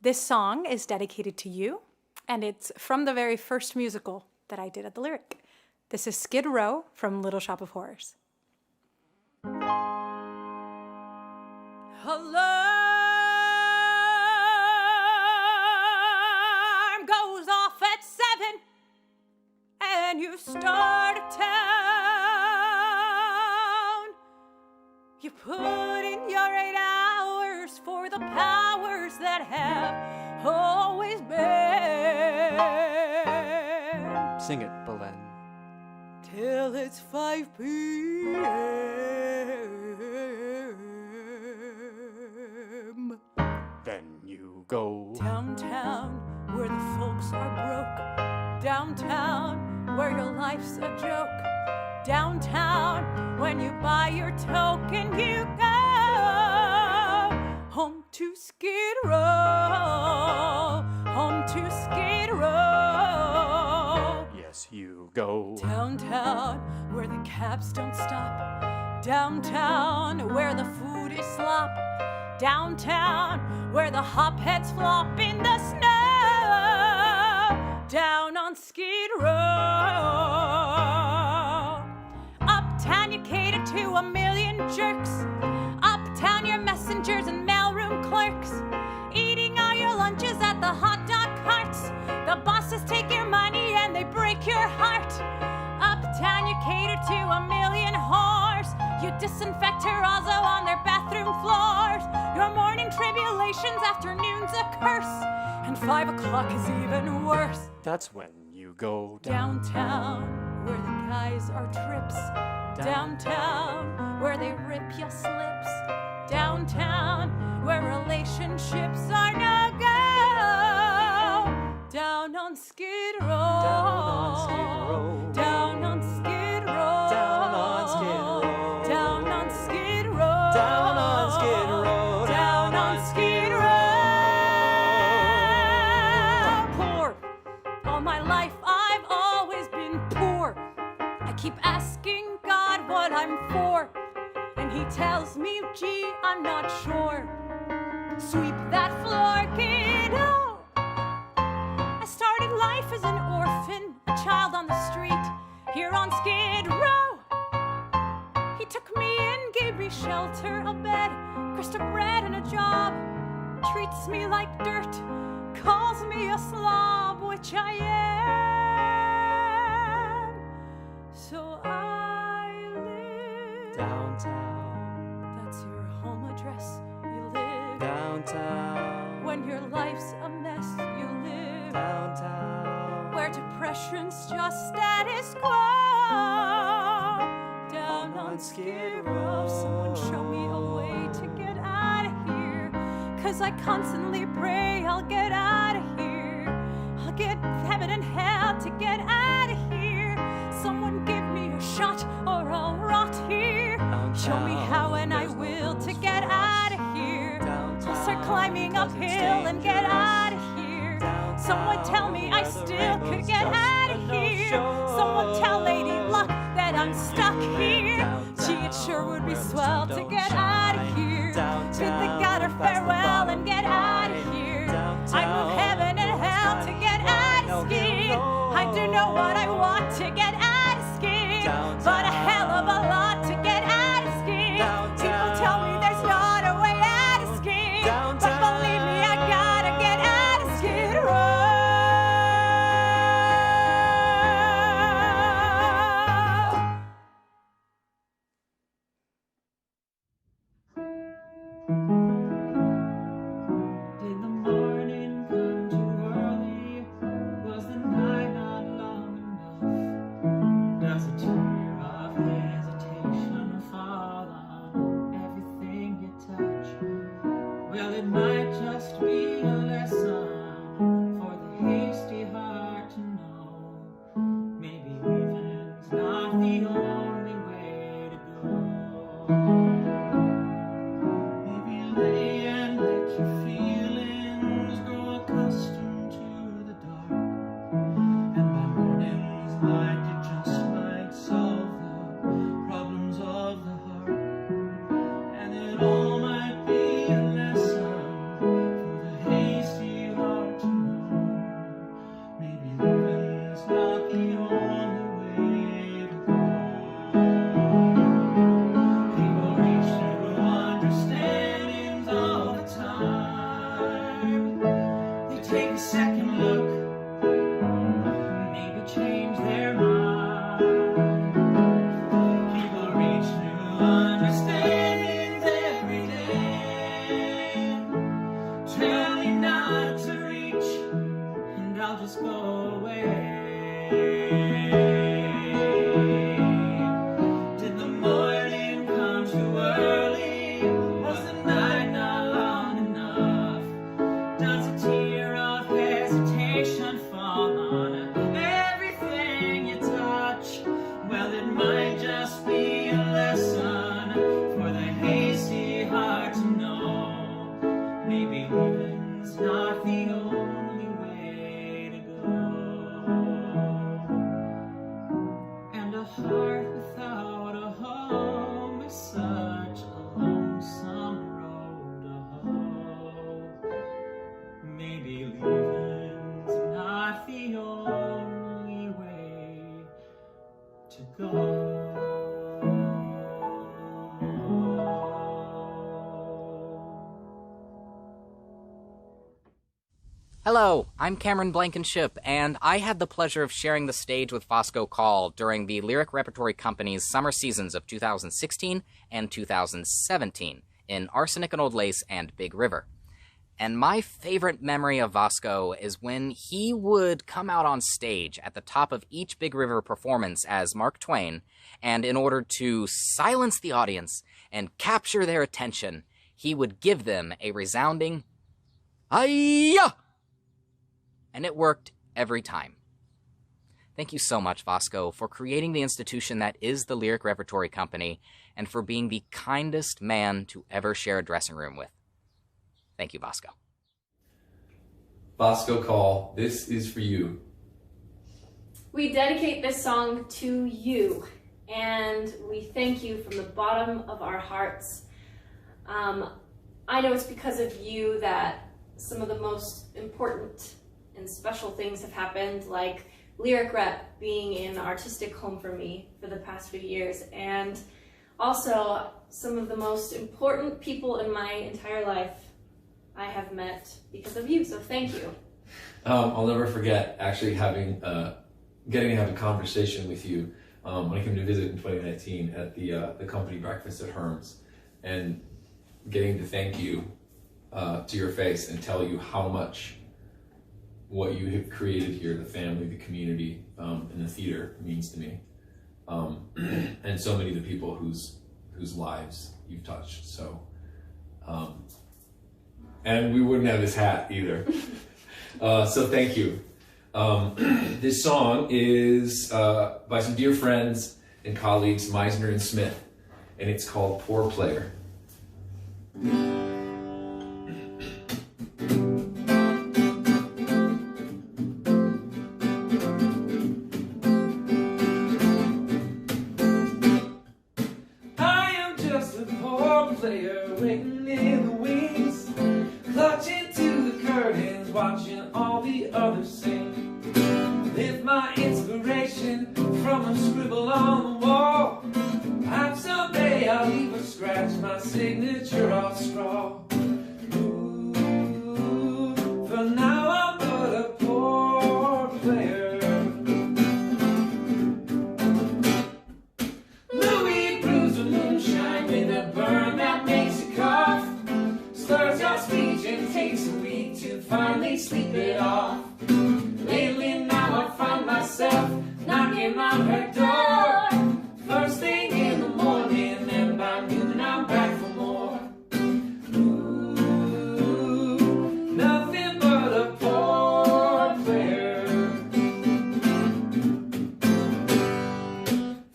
This song is dedicated to you, and it's from the very first musical that I did at the Lyric. This is Skid Row from Little Shop of Horrors. Alarm goes off at 7 and you start a town. You put in your 8 hours for the powers that have always been. Sing it, Belen. Till it's 5 p.m. Then you go downtown where the folks are broke. Downtown, where your life's a joke. Downtown, when you buy your token, you go home to Skid Row, home to Skid Row. Yes, you go. Downtown, where the cabs don't stop. Downtown, where the food is slop. Downtown, where the hopheads flop in the snow. Down on Skid Row. Uptown, you cater to a million jerks. Uptown, your messengers and mailroom clerks, eating all your lunches at the hot dog carts. The bosses take your money and they break your heart. Uptown, you cater to a million whores. You disinfect terrazzo on their bathroom floors. Your morning tribulations, afternoons a curse, and 5 o'clock is even worse. That's when you go Downtown, where the guys are trips. Downtown, where they rip your slips. Downtown, where relationships are no go. Down on Skid Row. Down on Skid Row. Down on Skid Row. Down on Skid Row. Down on Skid Row. Down on Skid Row. Down on Skid Row. Poor. All my life I've always been poor. I keep asking God what I'm for, and he tells me, gee, I'm not sure. Sweep that floor, kiddo. I started life as an orphan, a child on the street, here on Skid Row. He took me in, gave me shelter, a bed, crust of bread and a job. Treats me like dirt, calls me a slob, which I am. So I live downtown. That's your home address. You live downtown. When your life's a mess, you live downtown. Where depression's just status quo. Down on Skid Row. Someone show me a way to get out of here, 'cause I constantly pray I'll get out of here. I'll get heaven and hell to get out of here. Someone give me a shot or I'll rot here. Show me how and I will to get out of here. I'll start climbing uphill and get out of here. Someone tell me I still could get out of here. Someone tell Lady Luck that I'm stuck here. Gee, it sure would be swell to get out of here. Bid the gutter farewell and get out of here. I move heaven and hell to get out of Skid. I do know what I want to get out of Skid, but a hell of a lot to get out of Skid. People tell me there's not a way out of Skid, but believe me, I gotta get out of Skid Row. Did the morning come too early? Was the night not long enough? Does a tear of hate Hello, I'm Cameron Blankenship, and I had the pleasure of sharing the stage with Vosco Call during the Lyric Repertory Company's summer seasons of 2016 and 2017 in Arsenic and Old Lace and Big River. And my favorite memory of Vosco is when he would come out on stage at the top of each Big River performance as Mark Twain, and in order to silence the audience and capture their attention, he would give them a resounding "Hi-ya!" And it worked every time. Thank you so much, Vosco, for creating the institution that is the Lyric Repertory Company, and for being the kindest man to ever share a dressing room with. Thank you, Vosco. Vosco Call, this is for you. We dedicate this song to you, and we thank you from the bottom of our hearts. I know it's because of you that some of the most important and special things have happened, like Lyric Rep being an artistic home for me for the past few years, and also some of the most important people in my entire life I have met because of you, so thank you. I'll never forget actually getting to have a conversation with you when I came to visit in 2019 at the company breakfast at Herm's, and getting to thank you to your face and tell you how much what you have created here, the family, the community, and the theater means to me, and so many of the people whose lives you've touched. So, and we wouldn't have this hat either. So thank you. This song is by some dear friends and colleagues, Meisner and Smith, and it's called "Poor Player." Waiting in the wings, clutching to the curtains, watching all the others sing. Lift my inspiration from a scribble on the wall. Perhaps someday I'll even scratch my signature off straw. Ooh, for now I'm but a poor player. Louis brews a moonshine with a burn that makes you cough. Slurs your speech and takes a week to finally sleep it off. Lately now I find myself knocking on her door. First thing in the morning, and by noon I'm back for more. Ooh, nothing but a poor player.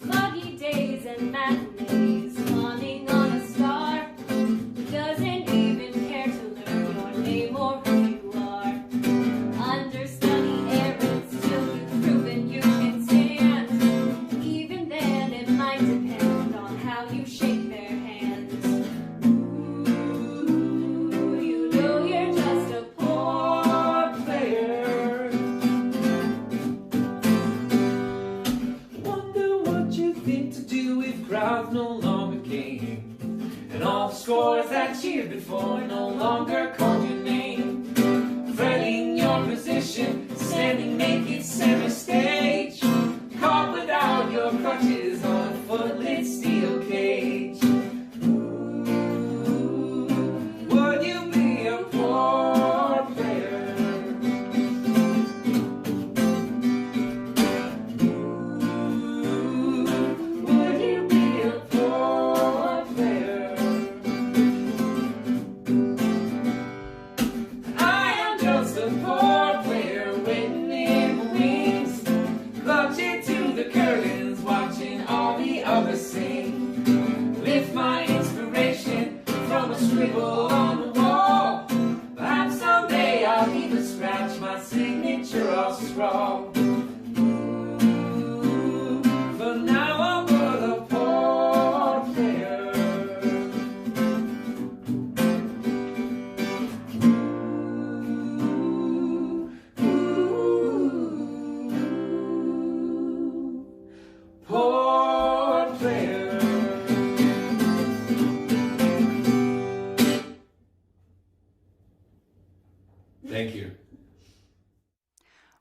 Foggy days and matinees, fawning on a star who doesn't even care to learn your name or who you are. Understudy errands till you've proven you can stand. Even then it might depend on how you shake their hands. Ooh, you know you're just a poor player. Wonder what you think to do if crowds no longer came, and all the scores that cheered before no longer called your name. Threading your position, standing naked center stage, caught without your crutches on a footlit steel cage. Ooh, would you be a poor player? Would you be a poor player?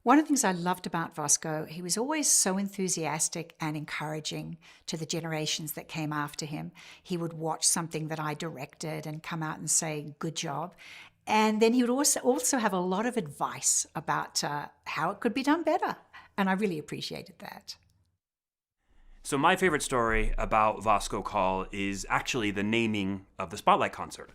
One of the things I loved about Vosco, he was always so enthusiastic and encouraging to the generations that came after him. He would watch something that I directed and come out and say, good job. And then he would also have a lot of advice about how it could be done better. And I really appreciated that. So my favorite story about Vosco Call is actually the naming of the Spotlight concert.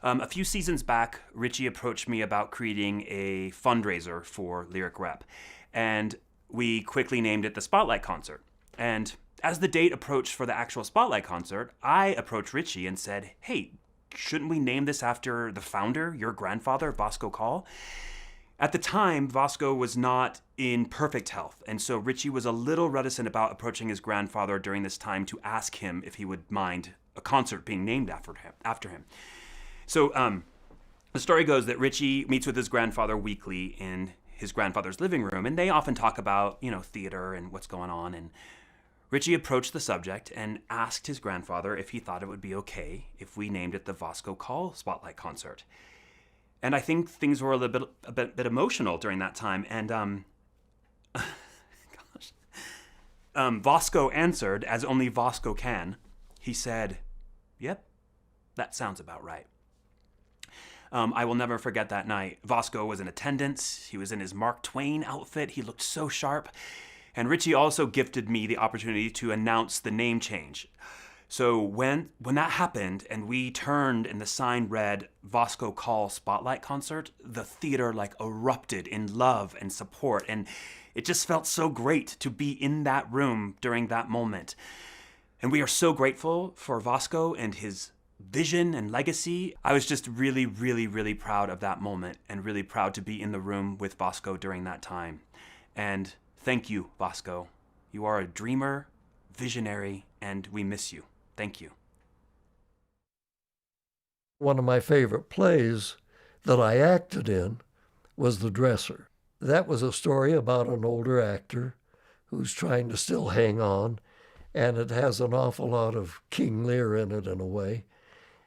A few seasons back, Richie approached me about creating a fundraiser for Lyric Rep, and we quickly named it the Spotlight concert. And as the date approached for the actual Spotlight concert, I approached Richie and said, hey, shouldn't we name this after the founder, your grandfather, Vosco Call? At the time, Vosco was not in perfect health, and so Richie was a little reticent about approaching his grandfather during this time to ask him if he would mind a concert being named after him. So the story goes that Richie meets with his grandfather weekly in his grandfather's living room, and they often talk about, theater and what's going on. And Richie approached the subject and asked his grandfather if he thought it would be okay if we named it the Vosco Call Spotlight Concert. And I think things were a bit emotional during that time. And Vosco answered, as only Vosco can. He said, "Yep, that sounds about right." I will never forget that night. Vosco was in attendance. He was in his Mark Twain outfit. He looked so sharp. And Richie also gifted me the opportunity to announce the name change. So when that happened and we turned and the sign read Vosco Call Spotlight Concert, the theater erupted in love and support. And it just felt so great to be in that room during that moment. And we are so grateful for Vosco and his vision and legacy. I was just really, really, really proud of that moment and really proud to be in the room with Vosco during that time. And thank you, Vosco. You are a dreamer, visionary, and we miss you. Thank you. One of my favorite plays that I acted in was The Dresser. That was a story about an older actor who's trying to still hang on, and it has an awful lot of King Lear in it in a way.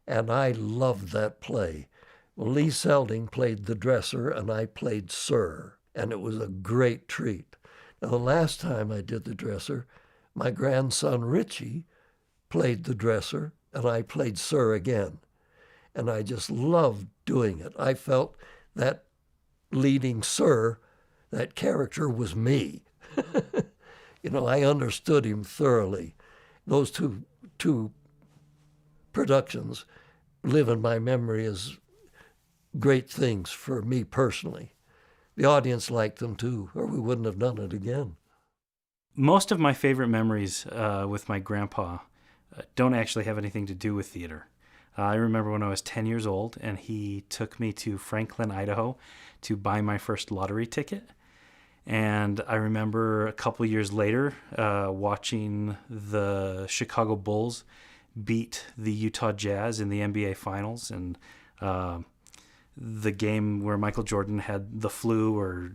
And I loved that play. Well, Lee Selding played the dresser, and I played Sir, and it was a great treat. Now, the last time I did the dresser, my grandson Richie played the dresser, and I played Sir again. And I just loved doing it. I felt that leading Sir, that character was me. I understood him thoroughly. Those two productions live in my memory as great things for me personally. The audience liked them too, or we wouldn't have done it again. Most of my favorite memories with my grandpa don't actually have anything to do with theater. I remember when I was 10 years old and he took me to Franklin, Idaho to buy my first lottery ticket. And I remember a couple years later watching the Chicago Bulls beat the Utah Jazz in the NBA Finals, and the game where Michael Jordan had the flu or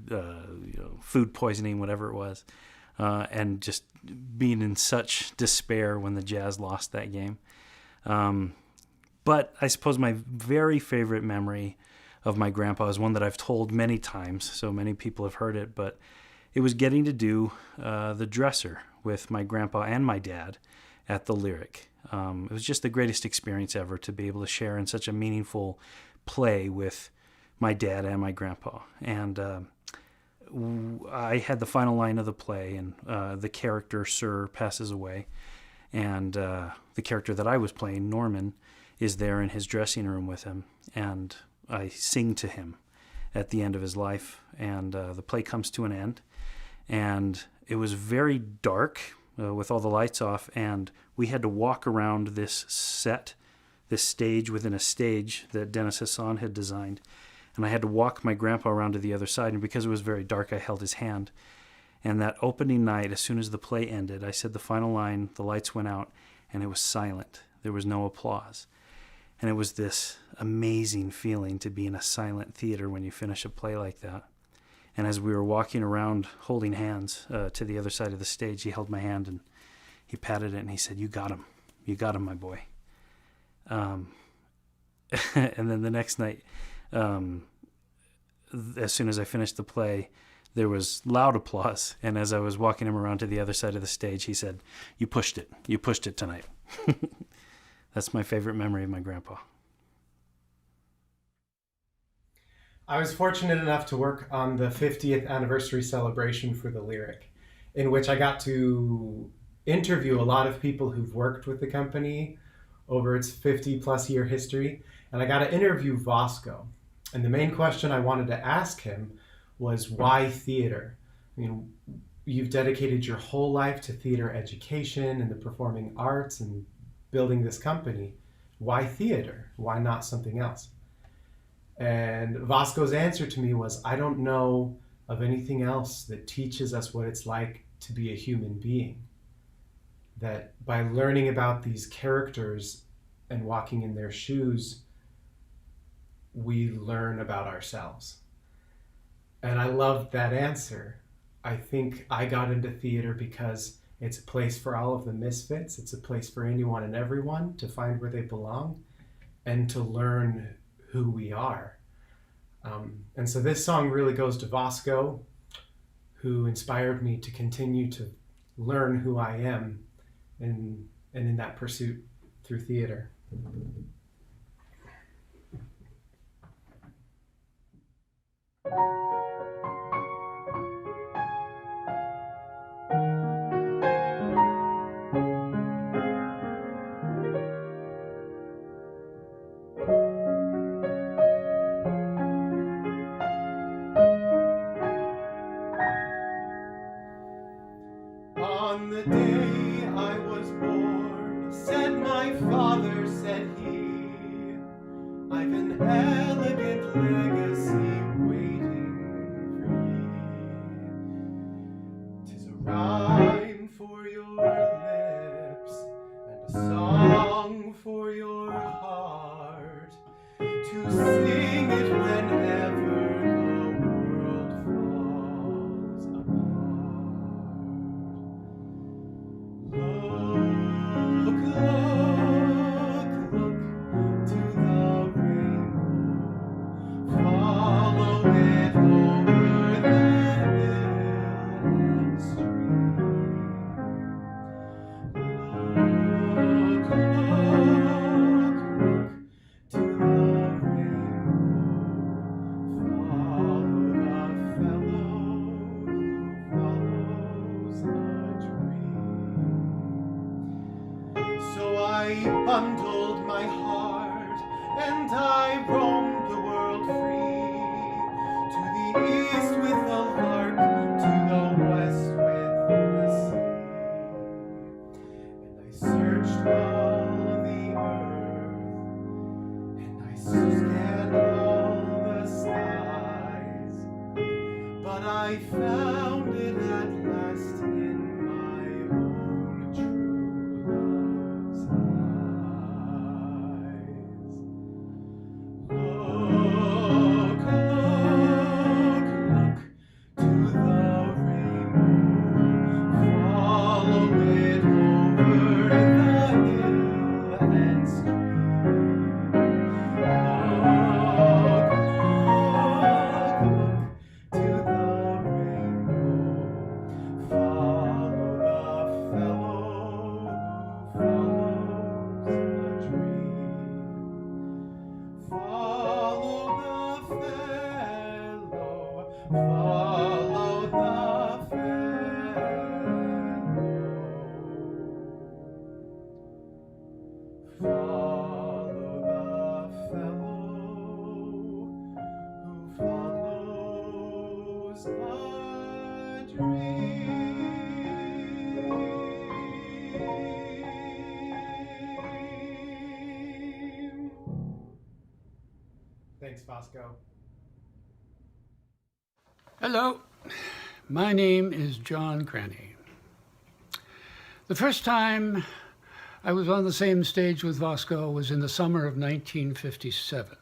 food poisoning, whatever it was, and just being in such despair when the Jazz lost that game. But I suppose my very favorite memory of my grandpa is one that I've told many times, so many people have heard it, but it was getting to do the dresser with my grandpa and my dad at the Lyric. It was just the greatest experience ever to be able to share in such a meaningful play with my dad and my grandpa. And I had the final line of the play, and the character Sir passes away, and the character that I was playing, Norman, is there in his dressing room with him, and I sing to him at the end of his life, and the play comes to an end, and it was very dark with all the lights off, and we had to walk around this set, this stage within a stage that Dennis Hassan had designed, and I had to walk my grandpa around to the other side, and because it was very dark, I held his hand. And that opening night, as soon as the play ended, I said the final line, the lights went out, and it was silent. There was no applause. And it was this amazing feeling to be in a silent theater when you finish a play like that. And as we were walking around holding hands to the other side of the stage, he held my hand and he patted it and he said, "You got him. You got him, my boy." And then the next night, as soon as I finished the play, There was loud applause, and as I was walking him around to the other side of the stage, he said, "You pushed it. You pushed it tonight." That's my favorite memory of my grandpa. I was fortunate enough to work on the 50th anniversary celebration for the Lyric, in which I got to interview a lot of people who've worked with the company over its 50 plus year history. And I got to interview Vosco. And the main question I wanted to ask him was, why theater? I mean, you've dedicated your whole life to theater education and the performing arts and building this company. Why theater? Why not something else? And Vosco's answer to me was, I don't know of anything else that teaches us what it's like to be a human being. That by learning about these characters and walking in their shoes, we learn about ourselves. And I loved that answer. I think I got into theater because it's a place for all of the misfits. It's a place for anyone and everyone to find where they belong and to learn who we are. And so this song really goes to Vosco, who inspired me to continue to learn who I am and in that pursuit through theater. On the day I was born, said my father, said he, I've an elegant legacy waiting for ye. 'Tis a rhyme for your lips and a song for your heart, to sing it whenever the world falls apart. Look, look, look to the rainbow, follow it over the hill and stream. Look, look, look to the rainbow, follow the fellow who follows a dream. So I bundled my heart and I roamed the world free, to the east with the lark, to the west with the sea. And I searched all the earth, and I scanned all the skies, but I found it at last in my own true love's eyes. Look, look, look to the rainbow, follow it over the hill and stream. Look, look, look to the rainbow, follow the fellow who follows a dream. Follow the fellow, follow the fellow, follow the fellow who follows a dream. Thanks, Vosco. Hello, my name is John Cranny. The first time I was on the same stage with Vosco was in the summer of 1957.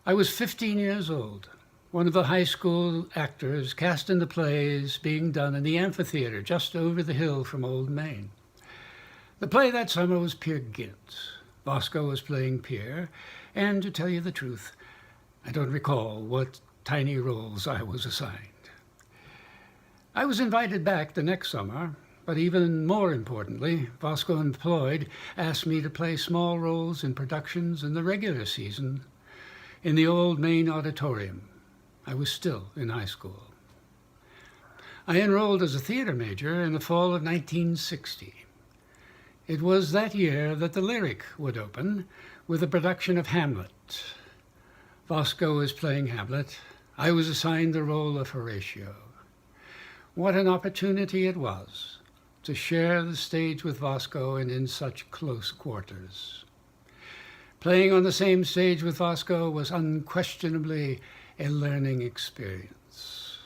I was 15 years old, one of the high school actors cast in the plays being done in the amphitheater just over the hill from Old Main. The play that summer was Peer Gynt. Vosco was playing Peer, and to tell you the truth, I don't recall what tiny roles I was assigned. I was invited back the next summer, but even more importantly, Vosco Employed asked me to play small roles in productions in the regular season in the old main auditorium. I was still in high school. I enrolled as a theater major in the fall of 1960. It was that year that the Lyric would open with a production of Hamlet. Vosco was playing Hamlet. I was assigned the role of Horatio. What an opportunity it was to share the stage with Vosco and in such close quarters. Playing on the same stage with Vosco was unquestionably a learning experience.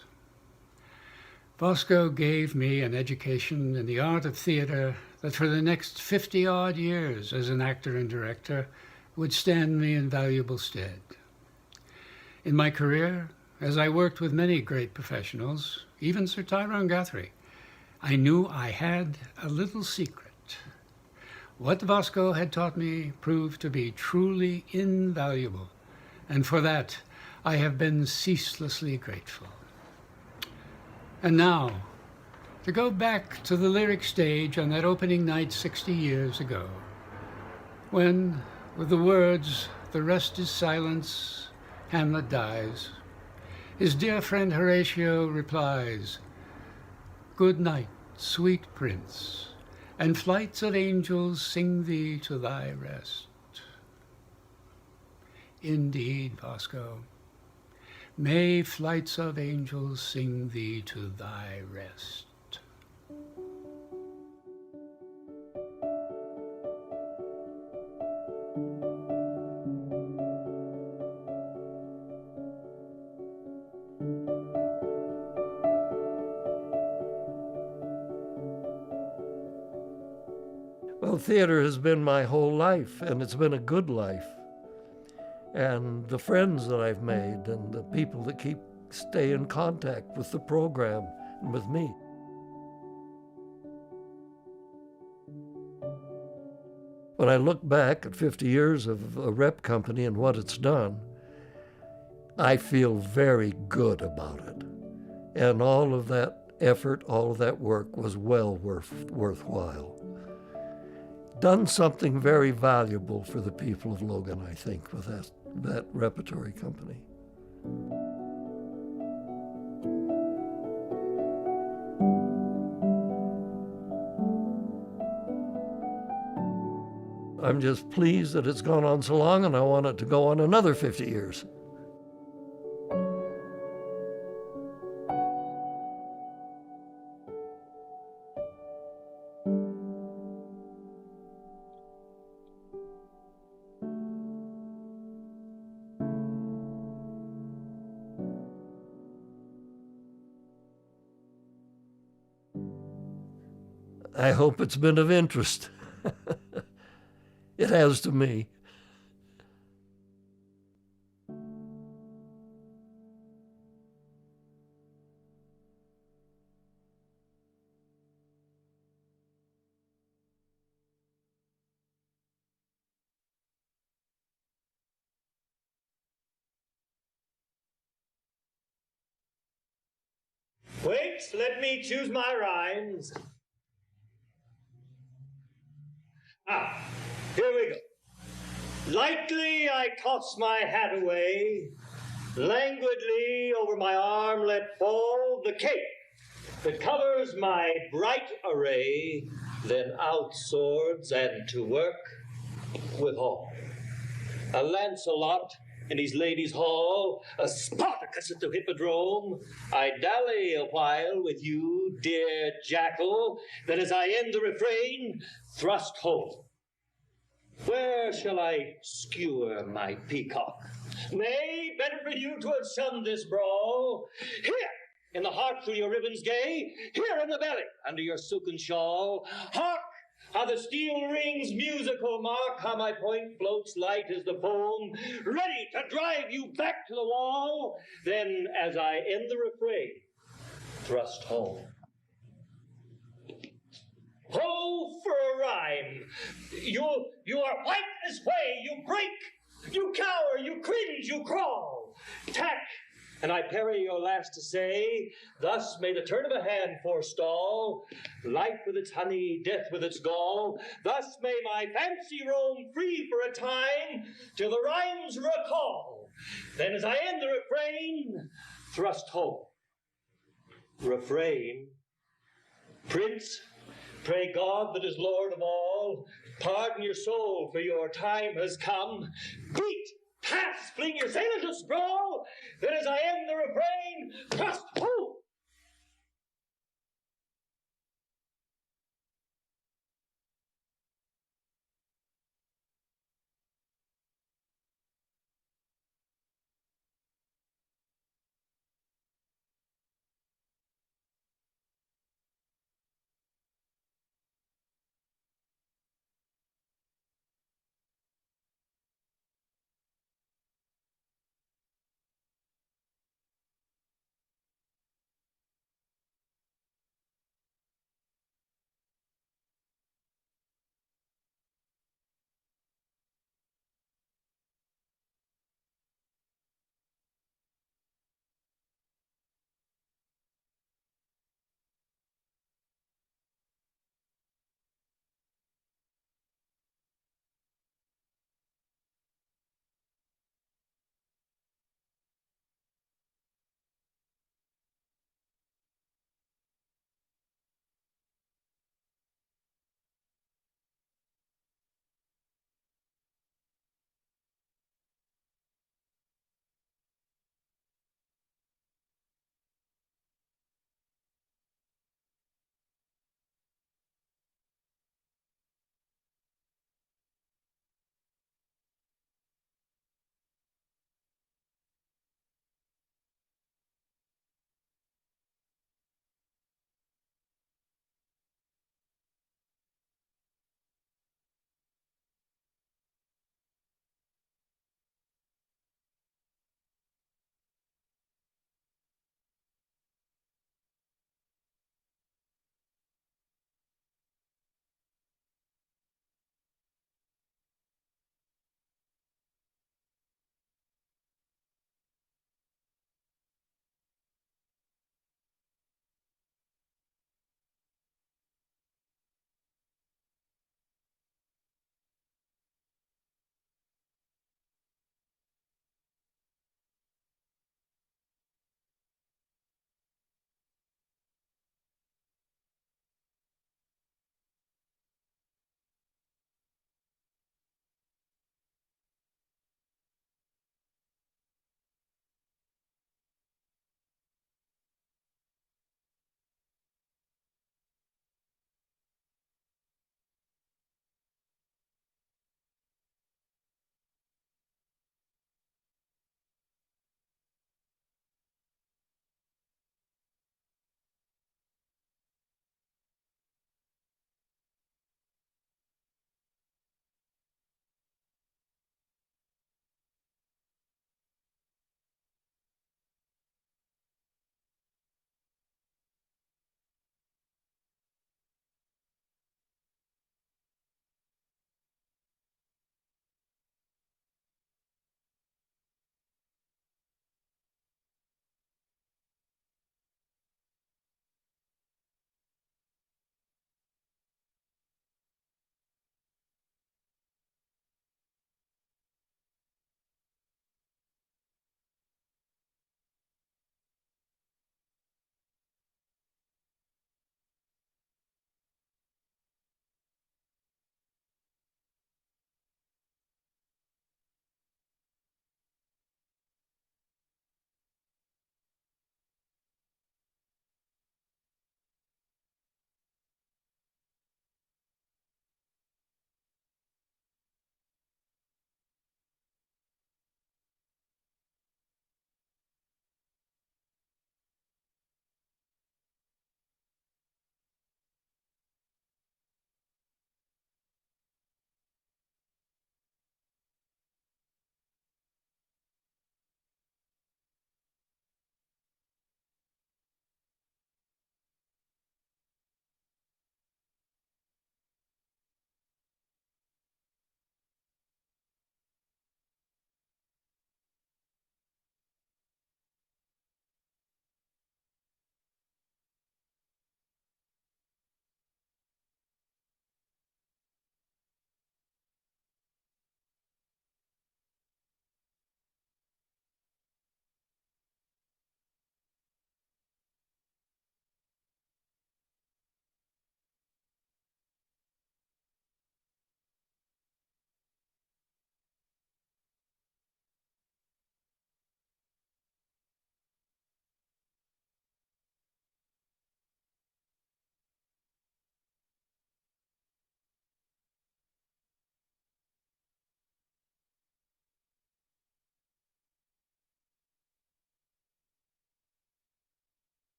Vosco gave me an education in the art of theater that for the next 50-odd years as an actor and director would stand me in valuable stead. In my career, as I worked with many great professionals, even Sir Tyrone Guthrie, I knew I had a little secret. What Vosco had taught me proved to be truly invaluable, and for that I have been ceaselessly grateful. And now, to go back to the Lyric stage on that opening night 60 years ago, when, with the words, "The rest is silence," Hamlet dies, his dear friend Horatio replies, "Good night, sweet prince, and flights of angels sing thee to thy rest." Indeed, Vosco, may flights of angels sing thee to thy rest. Well, theater has been my whole life, and it's been a good life. And the friends that I've made and the people that stay in contact with the program and with me. When I look back at 50 years of a rep company and what it's done, I feel very good about it. And all of that effort, all of that work was well worthwhile. Done something very valuable for the people of Logan, I think, with that repertory company. I'm just pleased that it's gone on so long, and I want it to go on another 50 years. I hope it's been of interest. It has to me. Wait, let me choose my rhymes. Here we go. Lightly I toss my hat away, languidly over my arm let fall the cape that covers my bright array, then out swords and to work withal. A Lancelot in his ladies' hall, a Spartacus at the hippodrome, I dally a while with you, dear jackal, then as I end the refrain, thrust home. Where shall I skewer my peacock? Nay, better for you to have shunned this brawl. Here, in the heart through your ribbons gay, here in the belly, under your silken shawl. Hark! How the steel rings musical, mark how my point floats light as the foam, ready to drive you back to the wall. Then, as I end the refrain, thrust home. Ho for a rhyme! You are white as whey, you break, you cower, you cringe, you crawl. Tack, and I parry your last to say, thus may the turn of a hand forestall, life with its honey, death with its gall. Thus may my fancy roam free for a time, till the rhymes recall. Then as I end the refrain, thrust home. Refrain. Prince, pray God that is Lord of all, pardon your soul, for your time has come. Beat! Pass! Fling your sailors to sprawl! Then as I end the refrain, thrust home!